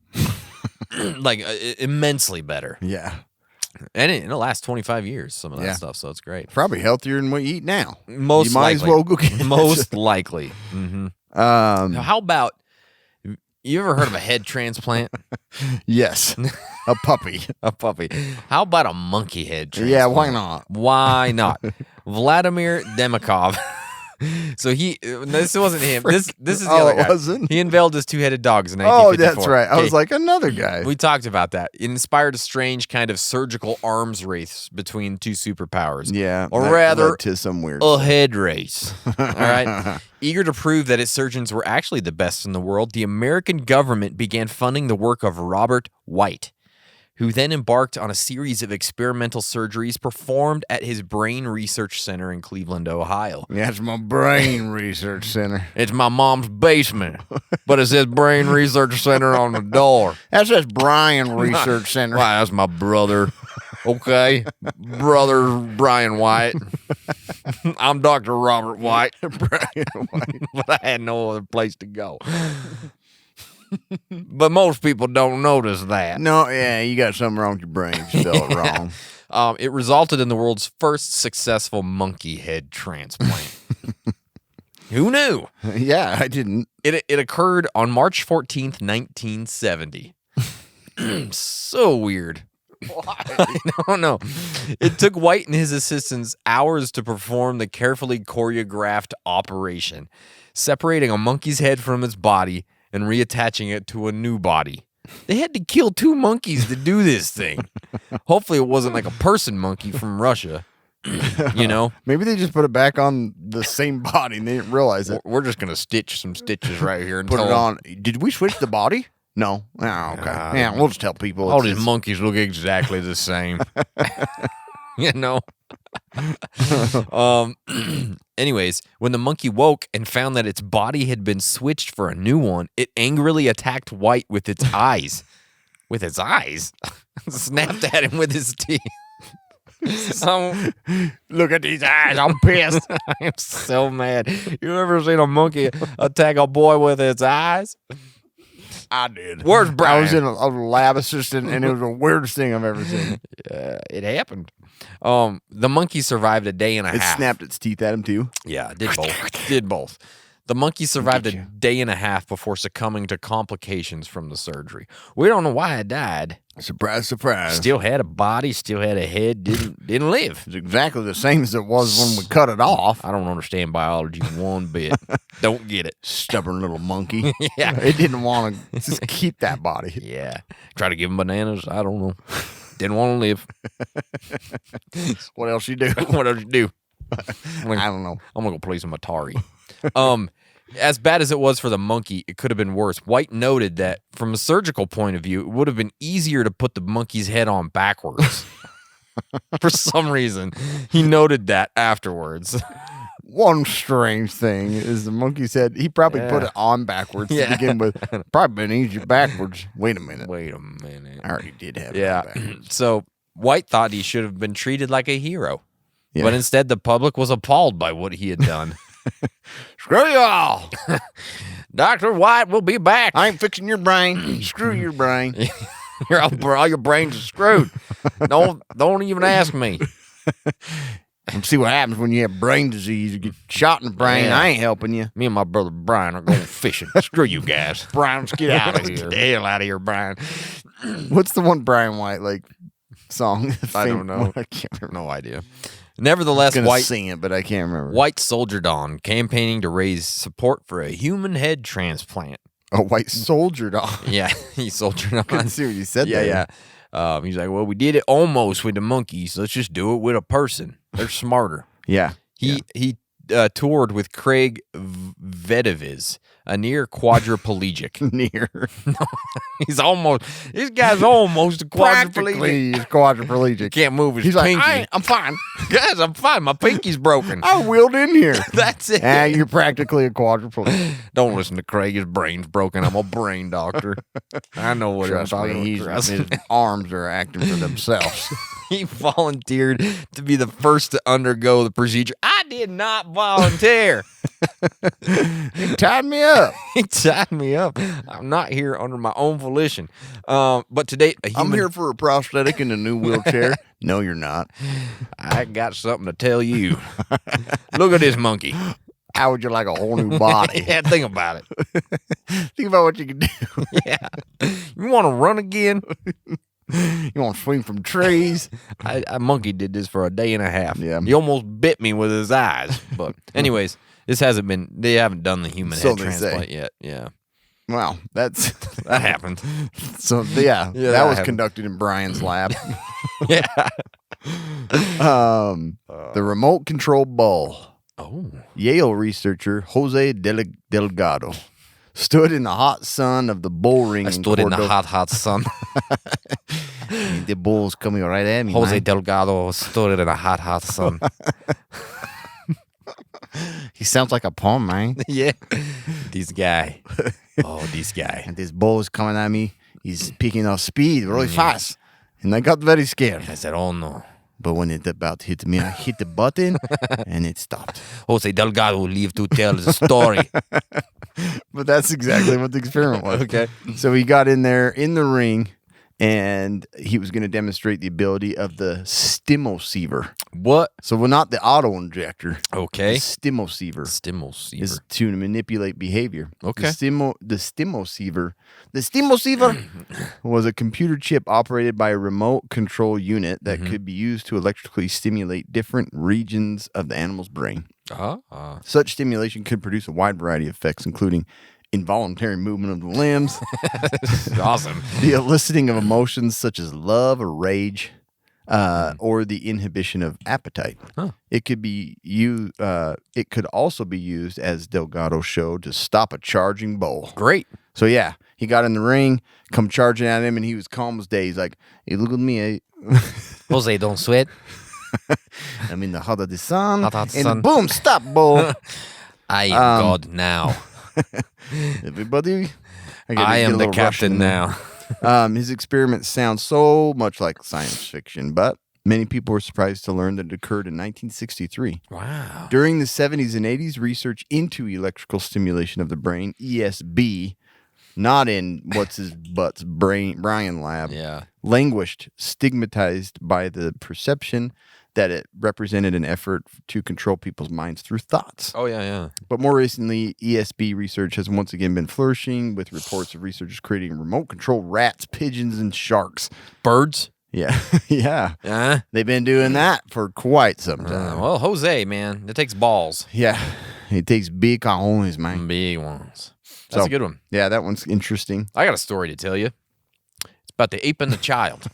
Like, immensely better. Yeah. And it'll last 25 years, some of that stuff, so it's great. Probably healthier than what you eat now. Most you might likely. as well go get Most likely. Mm-hmm. Now, how about, you ever heard of a head transplant? Yes. A puppy. A puppy. How about a monkey head transplant? Yeah, why not? Why not? Vladimir Demikov. So this wasn't him. This is the other guy. It wasn't? He unveiled his two-headed dogs in Oh, 1954. that's right. I Okay, was like, another guy. we talked about that. It inspired a strange kind of surgical arms race between two superpowers. Yeah. Or that rather, led to some weird a stuff. head race. All right. Eager to prove that its surgeons were actually the best in the world, the American government began funding the work of Robert White, who then embarked on a series of experimental surgeries performed at his brain research center in Cleveland, Ohio. That's my brain research center. It's my mom's basement, but it says brain research center on the door. That's just Brian Research Center. Why, that's my brother. Okay, brother Brian White. I'm Dr. Robert White. Brian White. But I had no other place to go. But most people don't notice that. No, yeah, you got something wrong with your brain. You spelled it wrong. It resulted in the world's first successful monkey head transplant. Who knew? Yeah, I didn't. It occurred on March 14th, 1970. So weird. Why? I don't know. It took White and his assistants hours to perform the carefully choreographed operation, separating a monkey's head from its body and reattaching it to a new body. They had to kill 2 monkeys to do this thing. Hopefully it wasn't like a person monkey from Russia. You know, Maybe they just put it back on the same body and they didn't realize it. we're just gonna stitch some stitches right here and Put tell it 'em, on. Did we switch the body? No. Oh, okay. Yeah, we'll just tell people. all it's- these monkeys look exactly the same. You know. Anyways, when the monkey woke and found that its body had been switched for a new one, it angrily attacked White with its eyes. With its eyes? Snapped at him with his teeth. Look at these eyes. I'm pissed. I'm so mad. You ever seen a monkey attack a boy with its eyes? I did. Where's Brian? I was in a lab assistant, and it was the weirdest thing I've ever seen. It happened. The monkey survived a day and a It half. snapped its teeth at him too. Yeah, did both. Did both. The monkey survived a day and a half before succumbing to complications from the surgery. We don't know why it died. Surprise, surprise. Still had a body, still had a head, didn't live. It's exactly the same as it was when we cut it off. I don't understand biology one bit. Don't get it. Stubborn little monkey. Yeah. It didn't want to just keep that body. Yeah. Try to give him bananas. I don't know. Didn't want to live. What else you do? What else you do? I don't know. I'm gonna go play some Atari. As bad as it was for the monkey, it could have been worse. White noted that from a surgical point of view, it would have been easier to put the monkey's head on backwards. For some reason, he noted that afterwards. One strange thing is the monkey said he probably put it on backwards to begin with. Probably been easier backwards. Wait a minute. I already did have it on backwards. So White thought he should have been treated like a hero. Yeah. But instead, the public was appalled by what he had done. Screw you all. Dr. White will be back. I ain't fixing your brain. Screw your brain. all your brains are screwed. Don't even ask me. And see what happens when you have brain disease. You get shot in the brain. Yeah. I ain't helping you. Me and my brother Brian are going fishing. Screw you guys. Brian, let's get out of Let's here. get the hell out of here, Brian. What's the one Brian White song? I don't know. I can't remember. No idea. Nevertheless, I was White sing it, but I can't remember. White soldiered on, campaigning to raise support for a human head transplant. Oh, White soldiered on. Yeah, he soldiered on. Couldn't see what you said Yeah, there. yeah. He's like, well, we did it almost with the monkeys. Let's just do it with a person. They're smarter. Yeah. He toured with Craig Vedeviz, a near quadriplegic. This guy's almost a quadriplegic. Practically, he's quadriplegic. Can't move his He's pinky. like, I'm fine. Guys, I'm fine. My pinky's broken. I wheeled in here. That's it. You're practically a quadriplegic. Don't listen to Craig. His brain's broken. I'm a brain doctor. I know what I'm Trust talking me, about. his arms are acting for themselves. He volunteered to be the first to undergo the procedure. I did not volunteer. He tied me up. He tied me up. I'm not here under my own volition. But to date, I'm here for a prosthetic and a new wheelchair. No, you're not. I got something to tell you. Look at this monkey. How would you like a whole new body? Yeah, think about it. Think about what you can do. Yeah. You want to run again? You want to swing from trees? A monkey did this for a day and a half. Yeah. He almost bit me with his eyes. But anyways, they haven't done the human So head they transplant say. yet. Yeah. Wow, that happened. So yeah, Yeah, that was happened. conducted in Brian's lab. Yeah. The remote control bull. Oh. Yale researcher Jose Delgado stood in the hot sun of the bull ring. I stood in the hot sun. The bull's coming right at me. Jose man. Delgado stood in the hot sun. He sounds like a poem, man. Yeah. This guy. Oh, this guy. And this bull is coming at me. He's picking up speed really fast. And I got very scared. I said, oh no. But when it about hit me, I hit the button and it stopped. Jose Delgado will leave to tell the story. But that's exactly what the experiment was. Okay. So he got in there in the ring and he was going to demonstrate the ability of the stimoceiver. What? So not the auto injector. Okay. The stimoceiver Stimoceiver. is to manipulate behavior. Okay. The stimoceiver was a computer chip operated by a remote control unit that could be used to electrically stimulate different regions of the animal's brain. Such stimulation could produce a wide variety of effects, including involuntary movement of the limbs, Awesome. the eliciting of emotions such as love or rage, or the inhibition of appetite. Huh. It could be It could also be used, as Delgado showed, to stop a charging bull. Great. So yeah, he got in the ring, come charging at him, and he was calm as day. He's like, "Hey, look at me, Jose, don't sweat. I'm in the heart of the sun, Heart of the and sun. boom, stop, bull." I am God now. Everybody, I am the captain now. His experiments sound so much like science fiction, but many people were surprised to learn that it occurred in 1963. Wow. During the 70s and 80s, research into electrical stimulation of the brain, ESB, not in what's-his-butt's Brian lab, Yeah. languished, stigmatized by the perception that it represented an effort to control people's minds through thoughts. Oh, yeah. But more recently, ESB research has once again been flourishing, with reports of researchers creating remote-control rats, pigeons, and sharks. Birds? Yeah, yeah. Uh, They've been doing that for quite some time. well, Jose, man, it takes balls. Yeah, it takes big cojones, man. Big ones. That's So, a good one. Yeah, that one's interesting. I got a story to tell you. It's about the ape and the child.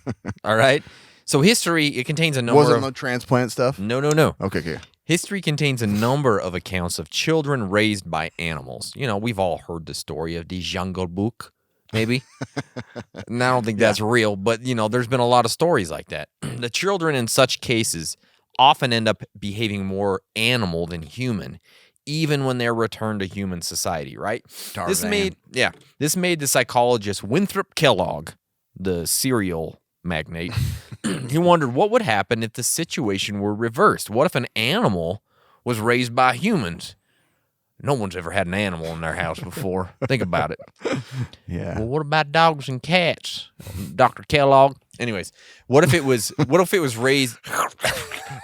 All right? So history, it contains a number Wasn't of... the transplant stuff? No. Okay. History contains a number of accounts of children raised by animals. You know, we've all heard the story of the Jungle Book, maybe. And I don't think that's real, but, you know, there's been a lot of stories like that. The children in such cases often end up behaving more animal than human, even when they're returned to human society, right? This made the psychologist Winthrop Kellogg, the cereal magnate, he wondered what would happen if the situation were reversed. What if an animal was raised by humans? No one's ever had an animal in their house before. Think about it. Yeah. Well, what about dogs and cats, Dr. Kellogg? Anyways, what if it was raised?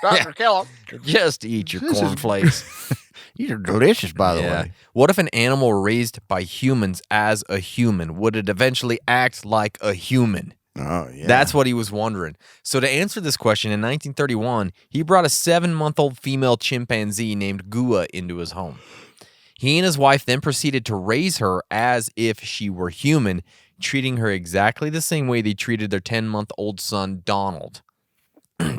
Dr. Kellogg. Just eat your cornflakes. These are delicious, by the Yeah. way. What if an animal raised by humans as a human, would it eventually act like a human? Oh, yeah. That's what he was wondering. So to answer this question, in 1931, he brought a 7-month-old female chimpanzee named Gua into his home. He and his wife then proceeded to raise her as if she were human, treating her exactly the same way they treated their 10-month-old son, Donald.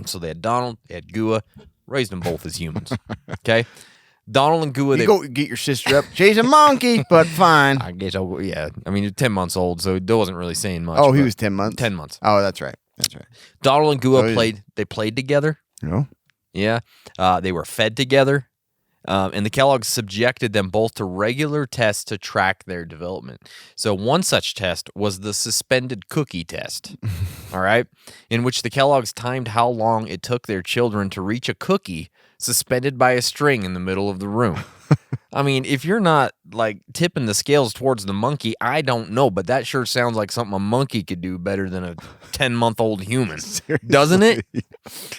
So they had Donald, they had Gua, raised them both as humans. Okay? Donald and Gua, You go get your sister up. She's a monkey, but fine. I guess, yeah. I mean, you're 10 months old, so it wasn't really saying much. Oh, he but was 10 months? 10 months. Oh, that's right. That's right. Donald and Gua Oh, yeah. played together. No? Yeah. They were fed together. And the Kellogg's subjected them both to regular tests to track their development. So one such test was the suspended cookie test, all right, in which the Kellogg's timed how long it took their children to reach a cookie suspended by a string in the middle of the room. I mean, if you're not, like, tipping the scales towards the monkey, I don't know, but that sure sounds like something a monkey could do better than a 10-month-old human, doesn't it?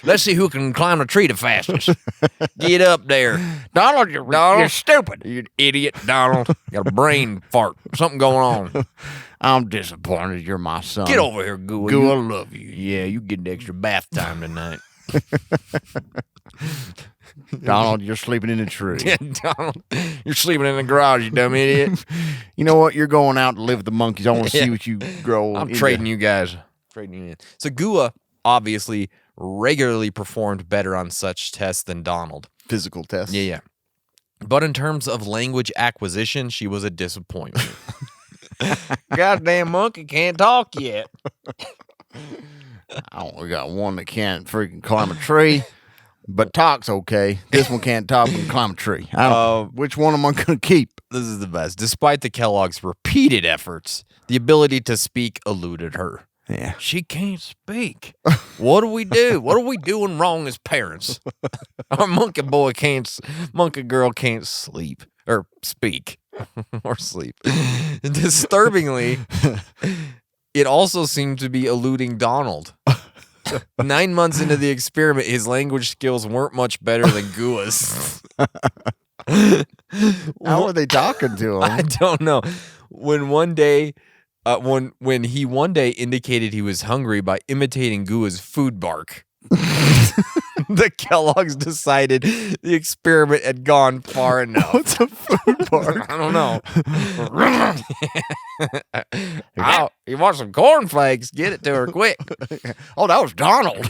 Let's see who can climb a tree the fastest. Get up there. Donald, you're stupid. You idiot, Donald. Got a brain fart. Something going on. I'm disappointed you're my son. Get over here, Gua. Gua, I love you. Yeah, you get an extra bath time tonight. Donald, you're sleeping in a tree. Donald, you're sleeping in the garage, you dumb idiot. You know what? You're going out to live with the monkeys. I want to see what you grow. I'm trading you guys. Trading you in. So Gua obviously regularly performed better on such tests than Donald. Physical tests. Yeah. But in terms of language acquisition, she was a disappointment. Goddamn monkey can't talk yet. I only got one that can't freaking climb a tree, but talks okay. This one can't talk and climb a tree. I don't know. Which one am I going to keep? This is the best. Despite the Kellogg's repeated efforts, the ability to speak eluded her. Yeah. She can't speak. What do we do? What are we doing wrong as parents? Our monkey girl can't sleep or speak or sleep. Disturbingly, it also seemed to be eluding Donald. 9 months into the experiment, his language skills weren't much better than Gua's. How are they talking to him? I don't know. When he one day indicated he was hungry by imitating Gua's food bark. The Kellogg's decided the experiment had gone far enough. What's a food bar? I don't know. Oh, you want some cornflakes? Get it to her quick. Oh, that was Donald.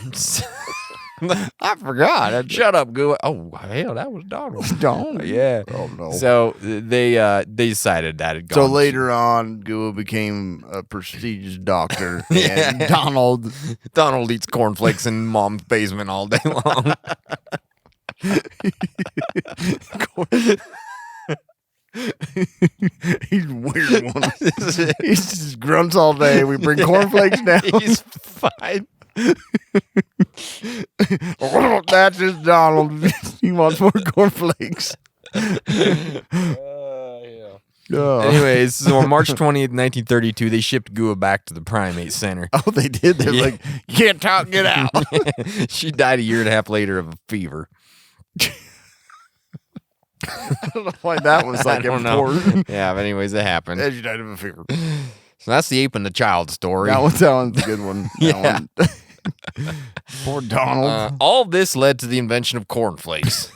I forgot. Shut up, Goo. Oh, hell, that was Donald. Donald? Yeah. Oh, no. So they decided that had So gone. later on, Gua became a prestigious doctor, Yeah. and Donald Eats cornflakes in mom's basement all day long. he's a weird one. He just grunts all day. We bring cornflakes down. He's fine. That's just Donald. He wants more cornflakes. Oh. Anyways, so on March 20th, 1932, they shipped Gua back to the primate center. Oh, they did. They're like, you can't talk, get out. She died a year and a half later of a fever. I don't know why that was like I don't know. important. Yeah, but anyways, it happened. She died of a fever. So that's the ape and the child story. That one's a good one. Yeah. That one. Poor Donald. All this led to the invention of cornflakes.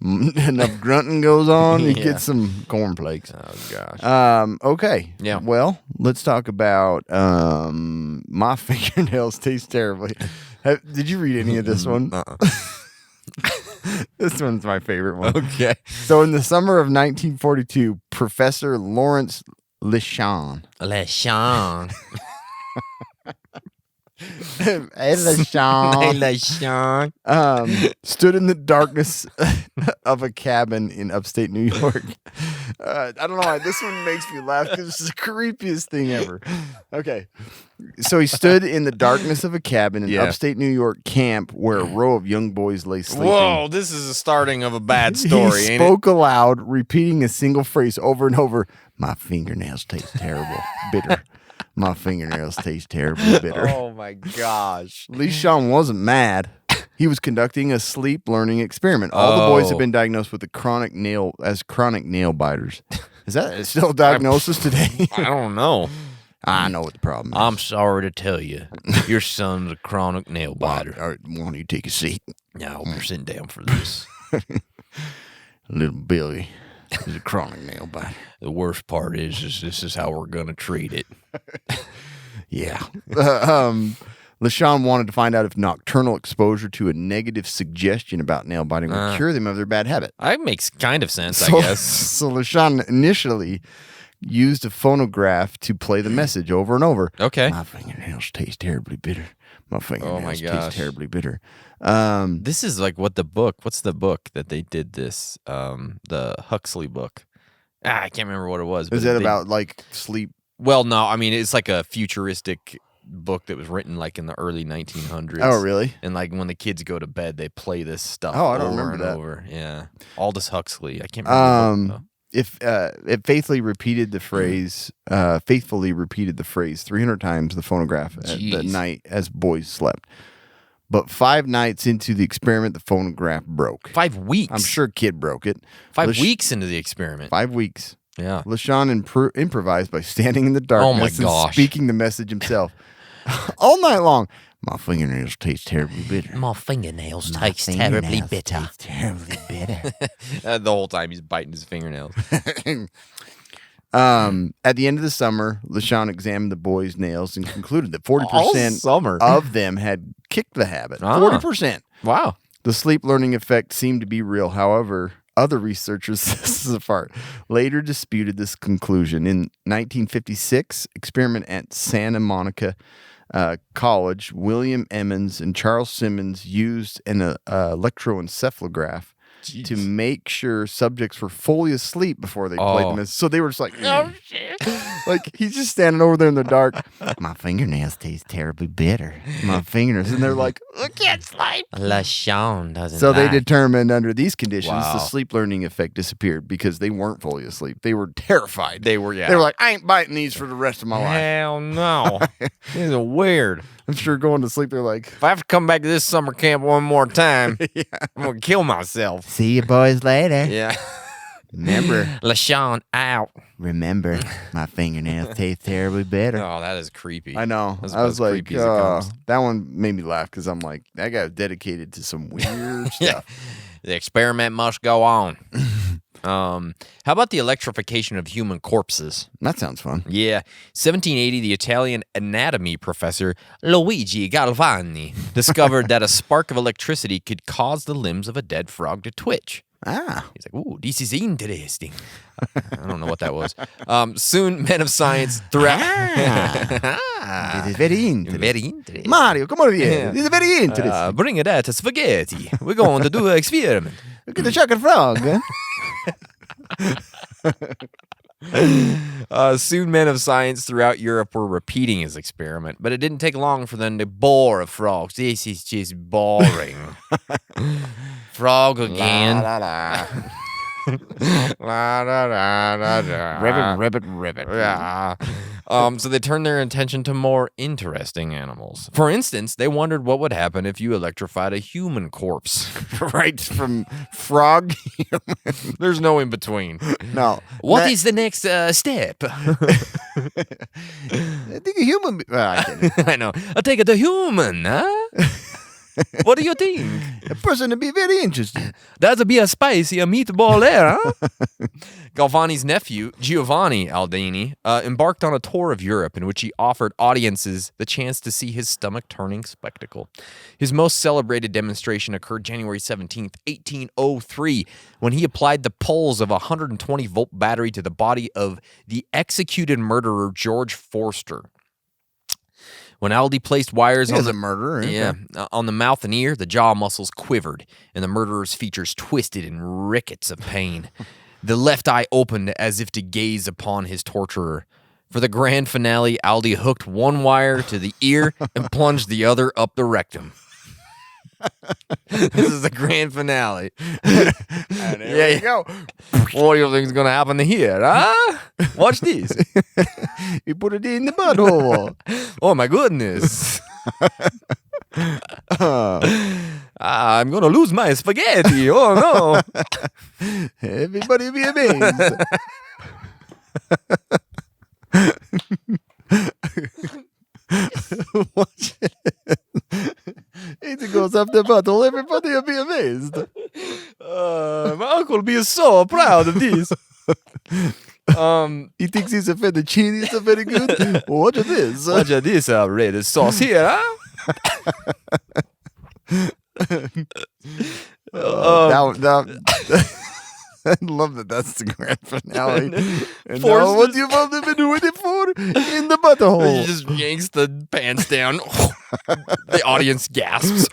Enough grunting goes on, you Yeah. get some cornflakes. Oh, gosh. Okay. Yeah. Well, let's talk about my fingernails taste terribly. Did you read any of this one? This one's my favorite one. Okay. So in the summer of 1942, Professor Lawrence LeSean LeSean. LeSean stood in the darkness of a cabin in upstate New York. I don't know why this one makes me laugh because it's the creepiest thing ever. Okay. So he stood in the darkness of a cabin in upstate New York camp where a row of young boys lay sleeping. Whoa, this is the starting of a bad story, He ain't it? spoke aloud, repeating a single phrase over and over. My fingernails taste terrible, bitter. My fingernails taste terribly bitter. Oh my gosh. LeSean wasn't mad. He was conducting a sleep learning experiment. All the boys have been diagnosed with chronic nail biters. Is that still a diagnosis today? I don't know. I know what the problem is. I'm sorry to tell you, your son's a chronic nail biter. All right, why don't you take a seat? Now we're sitting down for this. Little Billy is a chronic nail biter. The worst part is this is how we're gonna treat it. Yeah. LeSean wanted to find out if nocturnal exposure to a negative suggestion about nail biting would cure them of their bad habit. That makes kind of sense, I guess. So LeSean initially used a phonograph to play the message over and over. Okay. My fingernails taste terribly bitter. My fingernails gosh. taste terribly bitter. This is like what's the book that they did this? The Huxley book. I can't remember what it was. Is but that they- about like sleep? Well, no, I mean it's like a futuristic book that was written like in the early 1900s. Oh, really? And like when the kids go to bed, they play this stuff. Oh, I don't over remember and that. Over. Yeah, Aldous Huxley. I can't remember. the book, If it faithfully repeated the phrase 300 times the phonograph at the Jeez. night as boys slept. But 5 nights into the experiment, the phonograph broke. 5 weeks. I'm sure kid broke it. 5 weeks into the experiment. 5 weeks. Yeah. LeSean improvised by standing in the darkness and gosh. speaking the message himself all night long. My fingernails taste terribly bitter. My fingernails taste terribly bitter. Terribly bitter. The whole time he's biting his fingernails. At the end of the summer, LeSean examined the boys' nails and concluded that 40% summer. of them had kicked the habit. Ah. 40%. Wow. The sleep learning effect seemed to be real. However, other researchers, this is a part, later disputed this conclusion. In 1956, experiment at Santa Monica College, William Emmons and Charles Simmons used an electroencephalograph to make sure subjects were fully asleep before they played them. So they were just like, oh, shit. Like, he's just standing over there in the dark. My fingernails taste terribly bitter. My fingernails. And they're like, I can't sleep. LeSean doesn't So they determined under these conditions, Wow. the sleep learning effect disappeared because they weren't fully asleep. They were terrified. They were, yeah. They were like, I ain't biting these for the rest of my life. Hell no. This is weird. I'm sure going to sleep, they're like, If I have to come back to this summer camp one more time, I'm going to kill myself. see you boys later. Yeah. Remember, LaShawn out. remember, my fingernails taste terribly better. Oh, that is creepy. I know. That's I was about as like, creepy as it comes. that one made me laugh because I'm like, that guy was dedicated to some weird stuff. The experiment must go on. How about the electrification of human corpses? That sounds fun. Yeah. 1780, the Italian anatomy professor Luigi Galvani discovered that a spark of electricity could cause the limbs of a dead frog to twitch. Ah, He's like, ooh, this is interesting. I don't know what that was. Soon, men of science throughout... this is very interesting. Very interesting. Mario, come over here. This is very interesting. Bring it out to spaghetti. We're going to do an experiment. Look at the chocolate frog. Soon, men of science throughout Europe were repeating his experiment, but it didn't take long for them to bore of frogs. This is just boring. Frog again. La, la, La, da, da, da, da. ribbit. Yeah. So they turned their attention to more interesting animals. For instance, they wondered what would happen if you electrified a human corpse. Right from frog. There's no in between. No. What is the next step? I think a human. I get it. I know. I'll take it to human, huh? What do you think? A person to be very interesting. That'd be a spicy meatball there, huh? Galvani's nephew, Giovanni Aldini, embarked on a tour of Europe in which he offered audiences the chance to see his stomach-turning spectacle. His most celebrated demonstration occurred January 17th, 1803, when he applied the poles of a 120-volt battery to the body of the executed murderer George Forster. When Aldi placed wires on the murderer. on the mouth and ear, the jaw muscles quivered, and the murderer's features twisted in rickets of pain. The left eye opened as if to gaze upon his torturer. For the grand finale, Aldi hooked one wire to the ear and plunged the other up the rectum. This is the grand finale. And there you go. What do you think is going to happen here, huh? Watch this. You put it in the butthole. Oh, my goodness. I'm going to lose my spaghetti. Oh, no. Everybody be amazed. Watch it. It goes up the bottle. Everybody will be amazed. My uncle will be so proud of this. He thinks he's a fettuccine. It's a very good. Watch this. Watch this red sauce here, huh? I love that. That's the grand finale. And Force now what you want to do with it for? In the butthole. He just yanks the pants down. The audience gasps.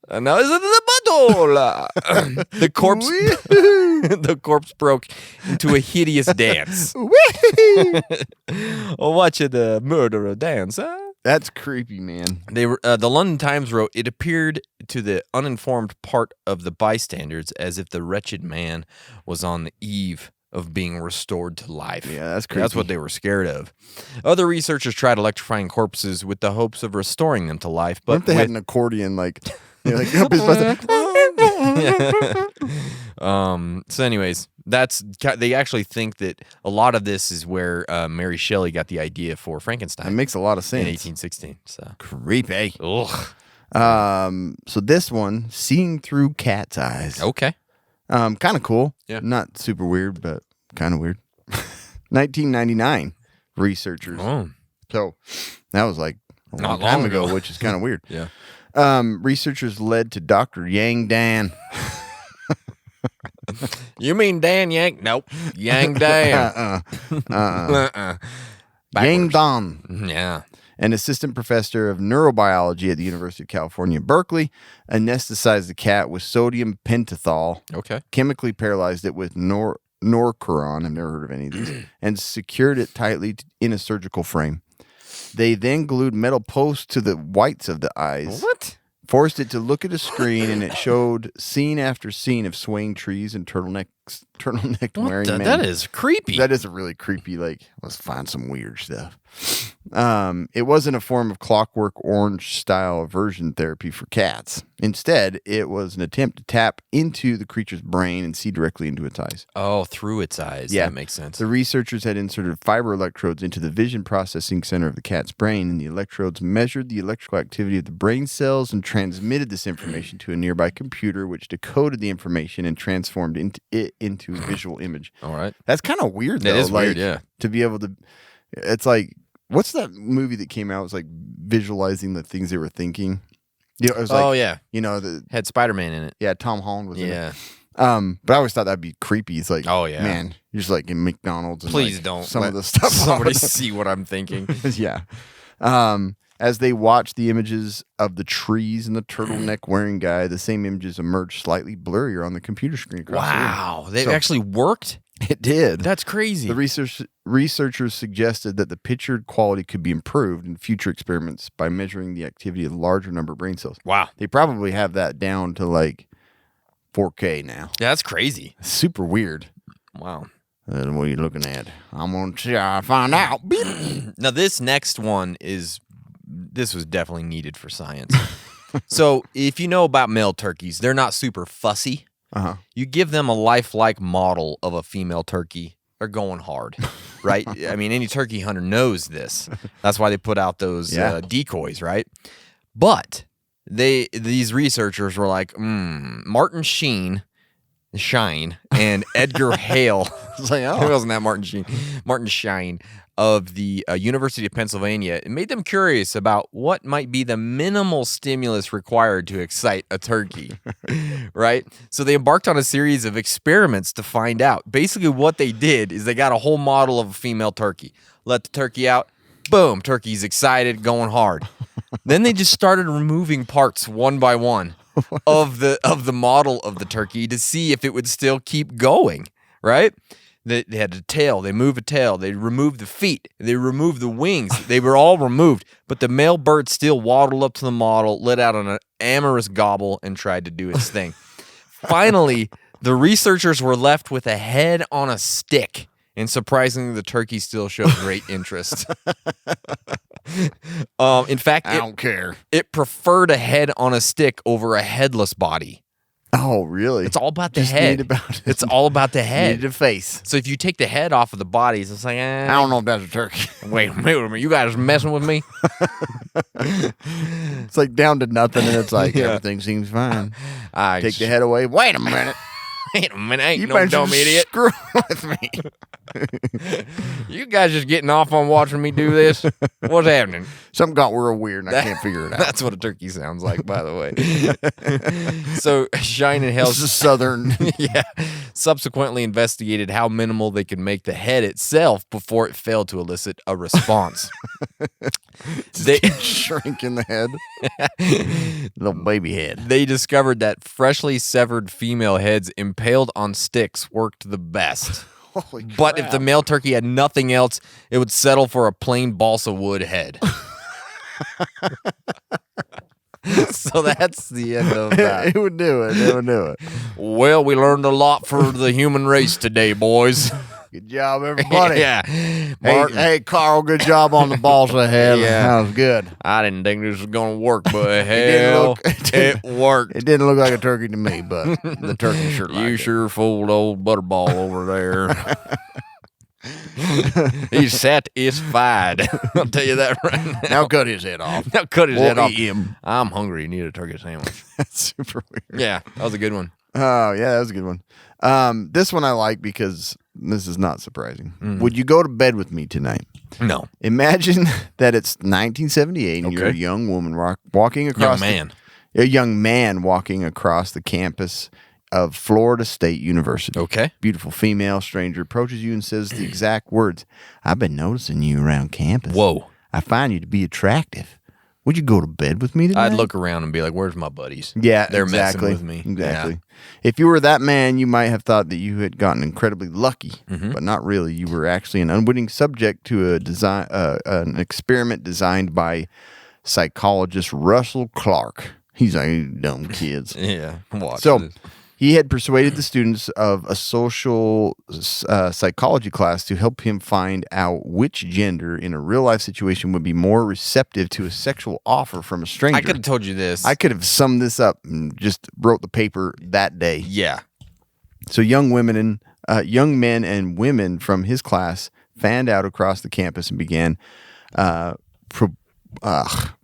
And now it's in the butthole. The corpse broke into a hideous dance. Watch the murderer dance, huh? That's creepy, man. They were the London Times wrote, it appeared to the uninformed part of the bystanders as if the wretched man was on the eve of being restored to life. Yeah, that's creepy. That's what they were scared of. Other researchers tried electrifying corpses with the hopes of restoring them to life, but what if they had an accordion like up his butt? So anyways, they actually think that a lot of this is where Mary Shelley got the idea for Frankenstein. That makes a lot of sense. In 1816. So creepy. Ugh. So this one, seeing through cat's eyes. Okay. Kind of cool. Yeah. Not super weird, but kind of weird. 1999 researchers. Oh. So that was like a Not long time long ago, ago. which is kind of weird. Yeah. Researchers led to Dr. Yang Dan. You mean Dan Yank? Nope. Yang Dan. Yang Dan, Yeah. an assistant professor of neurobiology at the University of California, Berkeley, anesthetized the cat with sodium pentothal, Okay. chemically paralyzed it with norcuron, I've never heard of any of these, and secured it tightly in a surgical frame. They then glued metal posts to the whites of the eyes. What? Forced it to look at a screen, and it showed scene after scene of swaying trees and turtleneck turtleneck wearing man. That is creepy. That is a really creepy, like, let's find some weird stuff. It wasn't a form of Clockwork Orange style aversion therapy for cats. Instead, it was an attempt to tap into the creature's brain and see directly into its eyes. Oh, through its eyes. Yeah. That makes sense. The researchers had inserted fiber electrodes into the vision processing center of the cat's brain, and the electrodes measured the electrical activity of the brain cells and transmitted this information to a nearby computer, which decoded the information and transformed it into a visual image. All right. That's kind of weird, though. It is weird, yeah. To be able to, it's like, what's that movie that came out? It was like visualizing the things they were thinking. You know, it was like, yeah. You know, Had Spider-Man in it. yeah, Tom Holland was in it. Yeah. But I always thought that'd be creepy. It's like, Oh, yeah. man, you're just like in McDonald's. And Please like don't some let of the stuff. somebody see what I'm thinking. Yeah. As they watched the images of the trees and the turtleneck wearing guy, the same images emerged slightly blurrier on the computer screen across the room. Wow. They So- actually worked? It did. That's crazy. The researchers suggested that the pictured quality could be improved in future experiments by measuring the activity of a larger number of brain cells. Wow. They probably have that down to like 4K now. Yeah, that's crazy. Super weird. Wow. What are you looking at? I'm going to find out. Now, this next one this was definitely needed for science. So, if you know about male turkeys, they're not super fussy. Uh-huh. You give them a lifelike model of a female turkey, they're going hard, right? I mean, any turkey hunter knows this. That's why they put out those decoys, right? But these researchers were like, Martin Shine, and Edgar Hale. It's like, It wasn't that Martin Sheen. Martin Shine of the University of Pennsylvania. It made them curious about what might be the minimal stimulus required to excite a turkey, right? So they embarked on a series of experiments to find out. Basically what they did is they got a whole model of a female turkey. Let the turkey out. Boom, turkey's excited, going hard. Then they just started removing parts one by one of the model of the turkey to see if it would still keep going, right? They had a tail. They move a tail. They remove the feet. They remove the wings. They were all removed. But the male bird still waddled up to the model, let out an amorous gobble, and tried to do its thing. Finally, the researchers were left with a head on a stick. And surprisingly, the turkey still showed great interest. In fact, I don't care. It preferred a head on a stick over a headless body. Oh, really? It's all about the Just head. need about it. It's all about the head. Needed a face. So if you take the head off of the bodies, it's like, I don't know if that's a turkey. wait a minute, you guys messing with me? It's like down to nothing, and it's like everything seems fine. Take the head away. Wait a minute. Wait a minute, I ain't You no dumb idiot. screw with me. You guys just getting off on watching me do this? What's happening? Something got real weird, and I can't figure it out. That's what a turkey sounds like, by the way. So Shine and This is Hell's southern. subsequently investigated how minimal they could make the head itself before it failed to elicit a response. They shrinking the head. Little baby head. They discovered that freshly severed female heads impaled on sticks worked the best. Holy But crap. if the male turkey had nothing else, it would settle for a plain balsa wood head. So that's the end of that. It would do it. It would do it. Well, we learned a lot for the human race today, boys. Good job, everybody. Yeah. Hey, Martin, hey, Carl, good job on the balsa head. Yeah. That was good. I didn't think this was going to work, but didn't hell, look- it worked. It didn't look like a turkey to me, but the turkey sure liked You it. sure fooled old Butterball over there. He's satisfied. I'll tell you that right now. Now cut his head off. Now cut his head We'll off. eat him. I'm hungry. You need a turkey sandwich. That's super weird. Yeah, that was a good one. Oh, yeah, that was a good one. This one I like because this is not surprising. Mm-hmm. Would you go to bed with me tonight? No. Imagine that it's 1978 and you're a Okay. young woman walking across a young man walking across the campus of Florida State University. Okay. Beautiful female stranger approaches you and says the exact words, "I've been noticing you around campus. Whoa. I find you to be attractive. Would you go to bed with me tonight?" I'd look around and be like, where's my buddies? Yeah, They're exactly. messing with me. Exactly. Yeah. If you were that man, you might have thought that you had gotten incredibly lucky, Mm-hmm. but not really. You were actually an unwitting subject to an experiment designed by psychologist Russell Clark. He's like, "You dumb kids." Yeah. Watch So, this. He had persuaded the students of a social psychology class to help him find out which gender in a real life situation would be more receptive to a sexual offer from a stranger. I could have told you this. I could have summed this up and just wrote the paper that day. Yeah. So young men and women from his class fanned out across the campus and began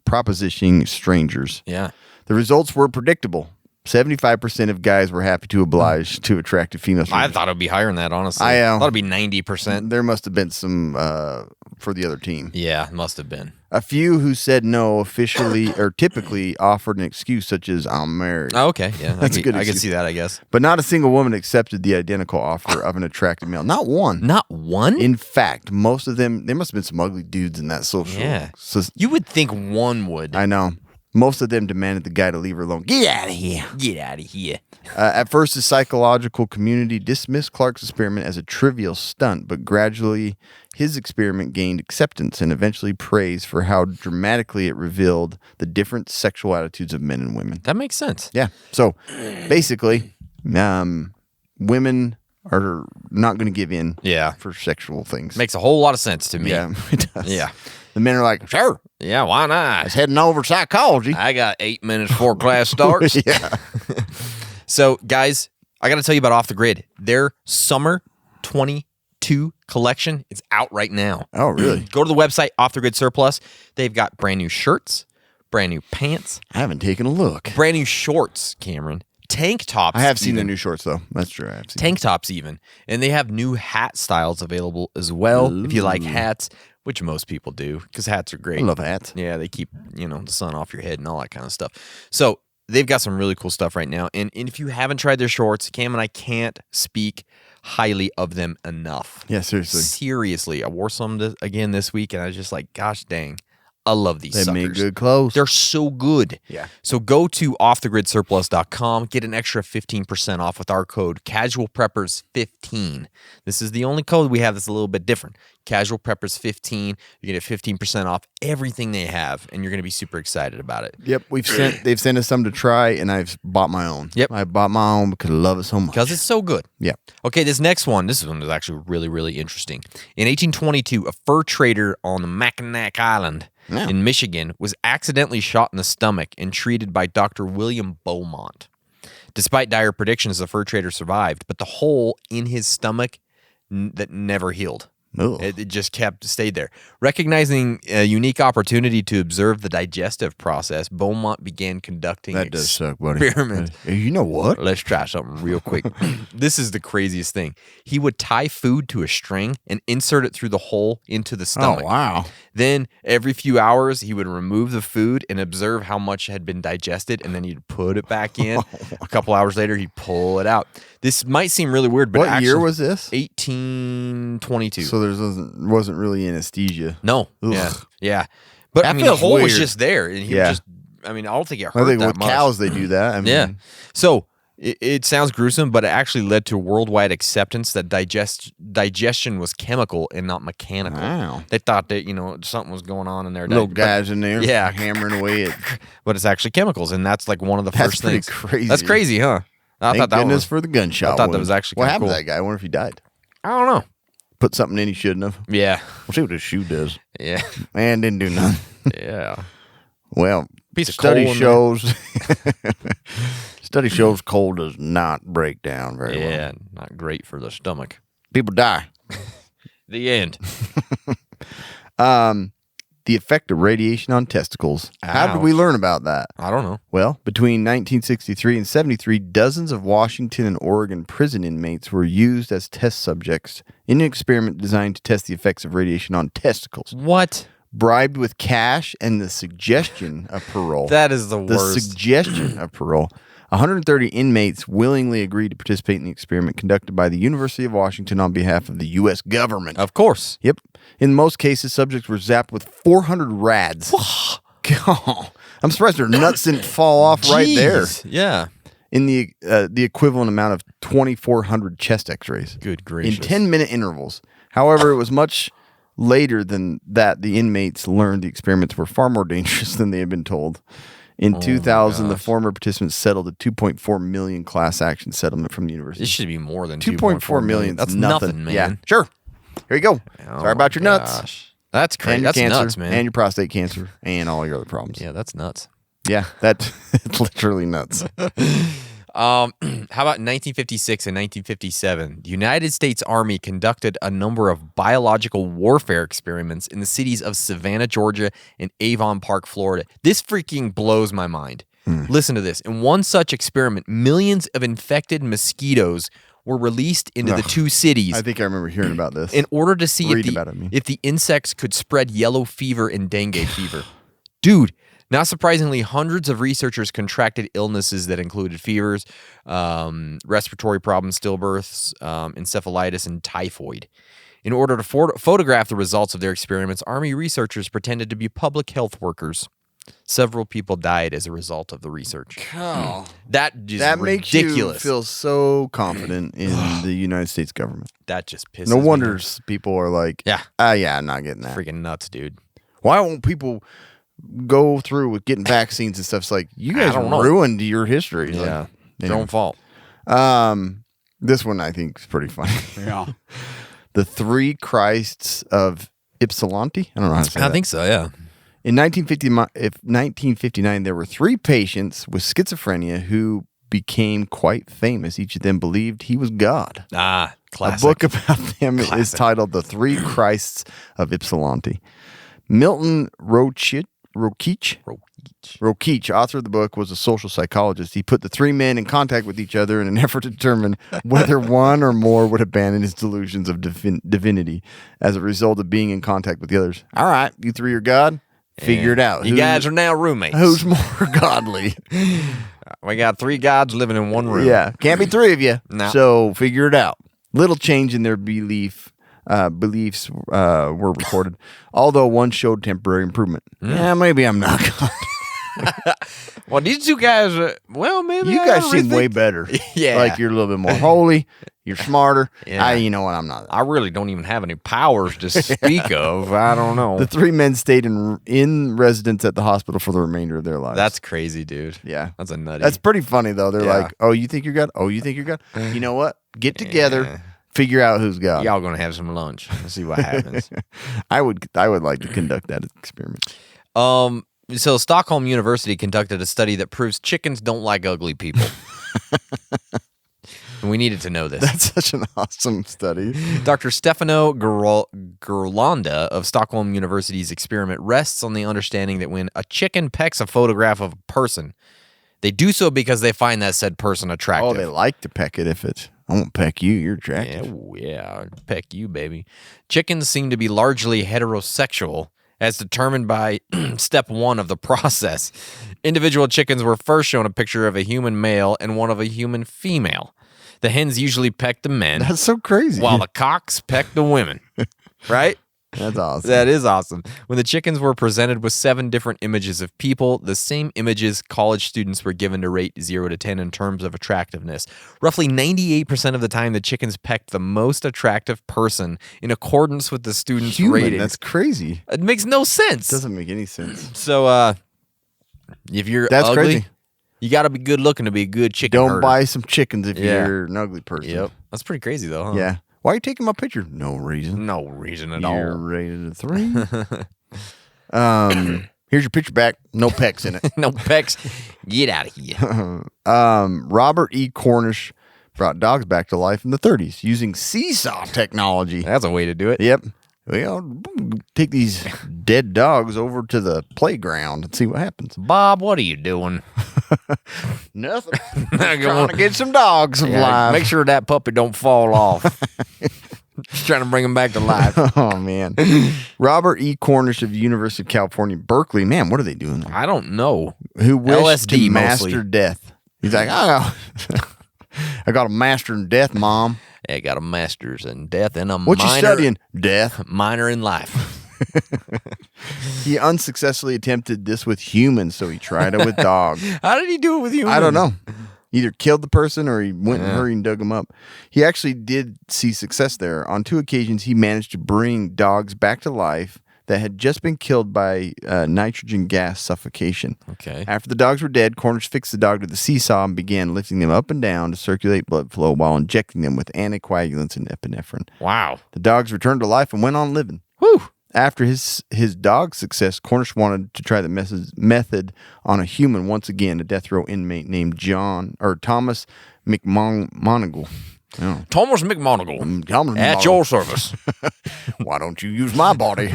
propositioning strangers. Yeah. The results were predictable. 75% of guys were happy to oblige to attractive female I strangers. thought it would be higher than that, honestly. I thought it'd be 90%. There must have been some for the other team. Yeah, must have been. A few who said no officially or typically offered an excuse such as "I'm married." Oh, okay. Yeah, That's a good I could excuse. see that, I guess. But not a single woman accepted the identical offer of an attractive male. Not one. Not one? In fact, most of them, there must have been some ugly dudes in that social. Yeah. So, You would think one would. I know. Most of them demanded the guy to leave her alone. Get out of here. Get out of here. At first, the psychological community dismissed Clark's experiment as a trivial stunt, but gradually his experiment gained acceptance and eventually praise for how dramatically it revealed the different sexual attitudes of men and women. That makes sense. Yeah. So basically, women are not going to give in Yeah. for sexual things. Makes a whole lot of sense to me. Yeah, it does. Yeah. The men are like, sure, Yeah, why not? it's heading over psychology. I got 8 minutes before class starts. Yeah. So, guys, I got to tell you about Off the Grid. Their summer 22 collection is out right now. Oh, really? Go to the website, Off the Grid Surplus. They've got brand new shirts, brand new pants, I haven't taken a look. brand new shorts, Cameron. Tank tops. I have seen the even. new shorts, though. That's true. I have seen Tank tops even. And they have new hat styles available as well. If you like hats, which most people do, because hats are great. I love hats. Yeah, they keep, the sun off your head and all that kind of stuff. So they've got some really cool stuff right now. And if you haven't tried their shorts, Cam and I can't speak highly of them enough. Yeah, seriously. Seriously. I wore some again this week, and I was just like, gosh dang, I love these They suckers. make good clothes. They're so good. Yeah. So go to offthegridsurplus.com, get an extra 15% off with our code CASUALPREPPERS15. This is the only code we have that's a little bit different. CASUALPREPPERS15. You get 15% off everything they have, and you're going to be super excited about it. Yep, they've sent us some to try, and I've bought my own. Yep. I bought my own because I love it so much. Because it's so good. Yeah. Okay, this one is actually really, really interesting. In 1822, a fur trader on the Mackinac Island in Michigan was accidentally shot in the stomach and treated by Dr. William Beaumont. Despite dire predictions, the fur trader survived, but the hole in his stomach that never healed. Ugh. It just stayed there. Recognizing a unique opportunity to observe the digestive process, Beaumont began conducting That does suck, buddy. experiments. Hey, you know what? Let's try something real quick. This is the craziest thing. He would tie food to a string and insert it through the hole into the stomach. Oh, wow. Then every few hours, he would remove the food and observe how much had been digested, and then he'd put it back in. A couple hours later, he'd pull it out. This might seem really weird, but What actually, year was this? 1822. So there wasn't really anesthesia. No. Ugh. Yeah. But That the feels hole was weird. just there, and he would just. I don't think it hurt I think that with much. cows they do that. I mean, Yeah. So it sounds gruesome, but it actually led to worldwide acceptance that digestion was chemical and not mechanical. Wow. They thought that, something was going on in there. little guys in there, Yeah. hammering away at. But it's actually chemicals, and that's like one of the That's first pretty things. crazy. That's crazy, huh? I Thank thought that goodness was. for the gunshot. I thought that wound. was actually what kinda happened cool. to that guy. I wonder if he died. I don't know. Put something in he shouldn't have. Yeah. We'll see what his shoe does. Yeah. Man, didn't do nothing. Yeah. Well, Piece of study coal in shows. Study shows coal does not break down very well. Yeah. Not great for the stomach. People die. The end. The effect of radiation on testicles. How did Ouch. we learn about that? I don't know. Well, between 1963 and 73, dozens of Washington and Oregon prison inmates were used as test subjects in an experiment designed to test the effects of radiation on testicles. What? Bribed with cash and the suggestion of parole. That is the The worst. suggestion of parole. 130 inmates willingly agreed to participate in the experiment conducted by the University of Washington on behalf of the U.S. government. Of course. Yep. In most cases, subjects were zapped with 400 rads. God, I'm surprised their nuts didn't fall off right there. Jeez. Yeah. In the equivalent amount of 2,400 chest X-rays. Good gracious. In 10-minute intervals. However, it was much later than that the inmates learned the experiments were far more dangerous than they had been told. In 2000, the former participants settled a $2.4 million class action settlement from the university. This should be more than $2.4 million. That's nothing, man. Yeah, sure. Here you go. Sorry about your nuts. Gosh. That's crazy. And your That's cancer, nuts, man. and your prostate cancer, and all your other problems. Yeah, that's nuts. Yeah, that's literally nuts. How about 1956 and 1957? The United States Army conducted a number of biological warfare experiments in the cities of Savannah, Georgia, and Avon Park, Florida. This freaking blows my mind. Listen to this. In one such experiment, millions of infected mosquitoes were released into the two cities. I think I remember hearing about this. In order to see if the insects could spread yellow fever and dengue fever. Dude, not surprisingly, hundreds of researchers contracted illnesses that included fevers, respiratory problems, stillbirths, encephalitis, and typhoid. In order to photograph the results of their experiments, Army researchers pretended to be public health workers. Several people died as a result of the research. That is makes ridiculous. you feel so confident in the United States government. That just pisses No me wonder off. people are like, Yeah. I'm not getting that. Freaking nuts, dude. Why won't people go through with getting vaccines and stuff? It's like, you guys don't know. ruined your history. Like, Yeah. It's anyway. your own fault. This one I think is pretty funny. Yeah. The Three Christs of Ypsilanti. I don't know how to say that. I think so, yeah. In 1959, there were 3 patients with schizophrenia who became quite famous. Each of them believed he was God. Classic. A book about them is titled The Three Christs of Ypsilanti. Milton Rokeach, author of the book, was a social psychologist. He put the 3 men in contact with each other in an effort to determine whether one or more would abandon his delusions of divinity as a result of being in contact with the others. All right, you 3 are God. Figure it out. You guys are now roommates. Who's more godly? We got 3 gods living in one room. Yeah, can't be 3 of you. No. So figure it out. Little change in their beliefs were recorded, although one showed temporary improvement. Yeah, maybe I'm not God. Well, these 2 guys, man. You guys seem way better. Yeah. Like you're a little bit more holy. You're smarter. Yeah. You know what? I'm not. I really don't even have any powers to speak of. I don't know. The 3 men stayed in residence at the hospital for the remainder of their lives. That's crazy, dude. Yeah. That's a nutty. That's pretty funny, though. They're Yeah. like, oh, you think you're God? Oh, you think you're God? You know what? Get together. Figure out who's God. Y'all gonna have some lunch. Let's see what happens. I would like to conduct that experiment. So Stockholm University conducted a study that proves chickens don't like ugly people. And we needed to know this. That's such an awesome study. Dr. Stefano Gerlanda of Stockholm University's experiment rests on the understanding that when a chicken pecks a photograph of a person, they do so because they find that said person attractive. Oh, they like to peck it if it's, I won't peck you, you're attractive. Yeah, peck you, baby. Chickens seem to be largely heterosexual, as determined by step 1 of the process. Individual chickens were first shown a picture of a human male and one of a human female. The hens usually peck the men, That's so crazy. while the cocks peck the women. Right? That's awesome. That is awesome. When the chickens were presented with 7 different images of people, the same images college students were given to rate 0 to 10 in terms of attractiveness. Roughly 98% of the time, the chickens pecked the most attractive person in accordance with the students' ratings. That's crazy. It makes no sense. Doesn't make any sense. So, if you're That's ugly, crazy. you got to be good looking to be a good chicken Don't herder. buy some chickens if Yeah. you're an ugly person. Yep. That's pretty crazy, though, huh? Yeah. Why are you taking my picture? No reason. No reason at You're all. rated a 3. Here's your picture back. No pecks in it. No pecs. Get out of here. Robert E. Cornish brought dogs back to life in the 30s using seesaw technology. That's a way to do it. Yep. Well, take these dead dogs over to the playground and see what happens. Bob, what are you doing? Nothing. Trying to get some dogs alive. Make sure that puppy don't fall off. Just trying to bring him back to life. Oh, man. Robert E. Cornish of the University of California, Berkeley. Man, what are they doing there? I don't know. Who wished LSD to master mostly. death. He's like, I got a master in death, Mom. I got a master's in death and a What you studying? Death. minor in life. He unsuccessfully attempted this with humans, so he tried it with dogs. How did he do it with humans? I don't know. Either killed the person or he went and hurried and dug them up. He actually did see success there. On 2 occasions, he managed to bring dogs back to life that had just been killed by nitrogen gas suffocation. Okay. After the dogs were dead, Cornish fixed the dog to the seesaw and began lifting them up and down to circulate blood flow while injecting them with anticoagulants and epinephrine. Wow. The dogs returned to life and went on living. Whew. After his dog success, Cornish wanted to try the method on a human once again, a death row inmate named Thomas McMonagle. Oh. Thomas McMonagle. Thomas At McMonagle. your service. Why don't you use my body?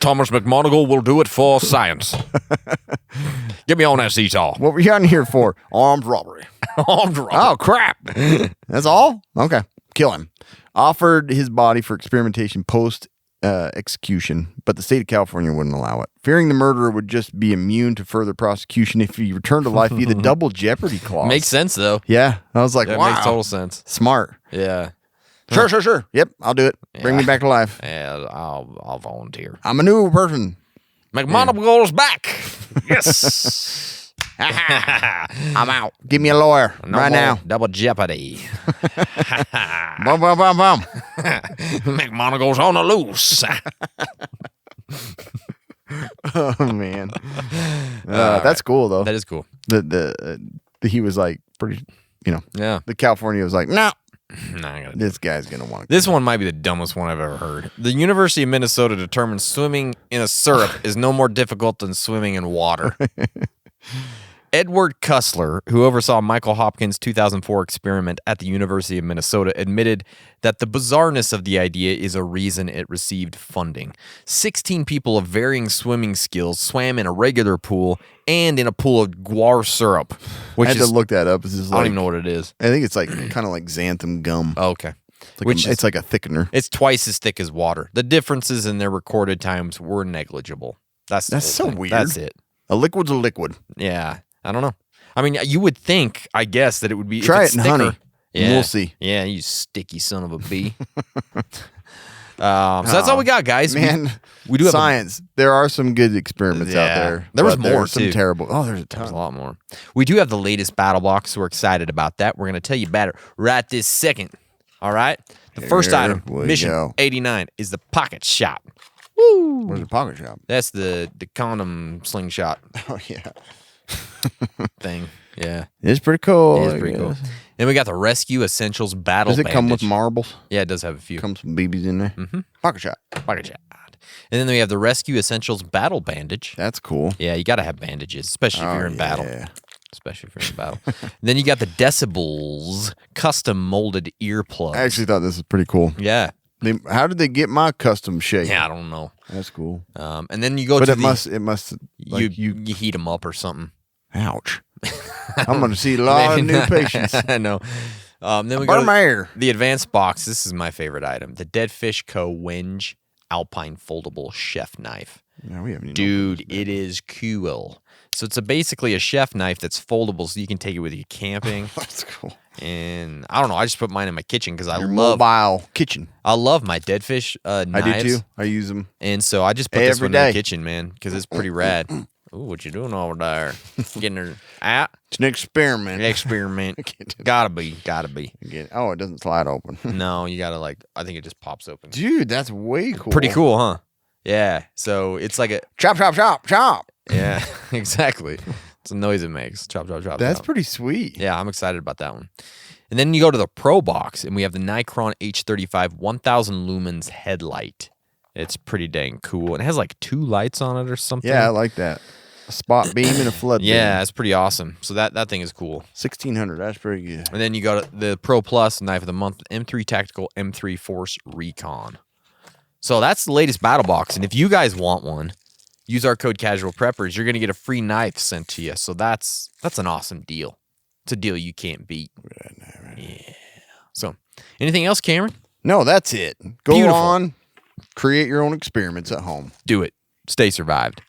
Thomas McMonagle will do it for science. Get me on that seesaw. What were you on here for? Armed robbery. Armed robbery. Oh, crap. That's all? Okay. Kill him. Offered his body for experimentation post execution, but the state of California wouldn't allow it. Fearing the murderer would just be immune to further prosecution if he returned to life via the double jeopardy clause. Makes sense, though. Yeah. I was like, That wow. makes total sense. Smart. Yeah. Sure. Yep, I'll do it. Bring me back to life. Yeah, I'll volunteer. I'm a new person. McMonagle's back. Yes. I'm out. Give me a lawyer No right more now. Double jeopardy. Bum, bum, bum, bum. McMonagle's on the loose. Oh, man. That's cool, though. That is cool. He was like pretty, Yeah. the California was like, no, Nah, I gotta this guy's going to want to. This one might be the dumbest one I've ever heard. The University of Minnesota determined swimming in a syrup is no more difficult than swimming in water. Edward Kussler, who oversaw Michael Hopkins' 2004 experiment at the University of Minnesota, admitted that the bizarreness of the idea is a reason it received funding. 16 people of varying swimming skills swam in a regular pool and in a pool of guar syrup, which I had is to look that up. It's just I don't even know what it is. I think it's like kind of like xanthan gum. Oh, okay. It's like a thickener. It's twice as thick as water. The differences in their recorded times were negligible. That's the That's whole so thing. weird. That's it. A liquid's a liquid. Yeah. I don't know. I mean, you would think, I guess, that it would be. Try if it's it in thicker, honey, and Yeah. we'll see. Yeah, you sticky son of a bee. So that's all we got, guys. Man, we do have science. There are some good experiments out there. There was but more, there's some too. terrible. Oh, there's a There's a ton. lot more. We do have the latest battle box, so we're excited about that. We're going to tell you about it right this second. All right? The first Here item, we mission go. 89, is the pocket shot. Where's the pocket shop? That's the condom slingshot Oh yeah, thing. Yeah. it's pretty cool. It is I pretty cool. guess. Then we got the Rescue Essentials Battle Does it come with Bandage. marbles? Yeah, it does have a few. Comes with BBs in there. Pocket shot. Pocket shot. And then we have the Rescue Essentials Battle Bandage. That's cool. Yeah, you got to have bandages, especially if you're in battle. yeah. Especially if you're in battle. Then you got the Decibels custom molded earplugs. I actually thought this was pretty cool. Yeah. How did they get my custom shape? Yeah, I don't know. That's cool. And then you go But to it must like you heat them up or something. ouch. I'm going to see a lot of Maybe new not. patients. I know. Then we Burn go my to hair. the advanced box. This is my favorite item. The Dead Fish Co. Wenge Alpine Foldable Chef Knife. No, we haven't even Dude, it is cool. So it's basically a chef knife that's foldable so you can take it with you camping. That's cool. And I don't know. I just put mine in my kitchen because I Your love mobile kitchen. my dead fish knives. I do too. I use them. And so I just put this Every one in day. the kitchen, man, because it's pretty rad. Ooh, what you doing over there? Getting her out? It's an experiment. Experiment. Gotta be. Again. Oh, it doesn't slide open. No, you gotta I think it just pops open. Dude, that's way cool. Pretty cool, huh? Yeah. So it's like a, Chop, chop, chop, chop. yeah, exactly. It's a noise it makes. Chop, chop, chop. That's chop. pretty sweet. Yeah, I'm excited about that one. And then you go to the Pro Box, and we have the Nikon H35 1000 lumens headlight. It's pretty dang cool. And it has like 2 lights on it or something. Yeah, I like that. A spot beam and a flood Yeah, beam. it's pretty awesome. So that thing is cool. 1600. That's pretty good. And then you go to the Pro Plus Knife of the Month, M3 Tactical M3 Force Recon. So that's the latest battle box. And if you guys want one, use our code CASUALPREPPERS. You're going to get a free knife sent to you. So that's an awesome deal. It's a deal you can't beat. Yeah. So anything else, Cameron? No, that's it. Go Beautiful. on, create your own experiments at home. Do it. Stay survived.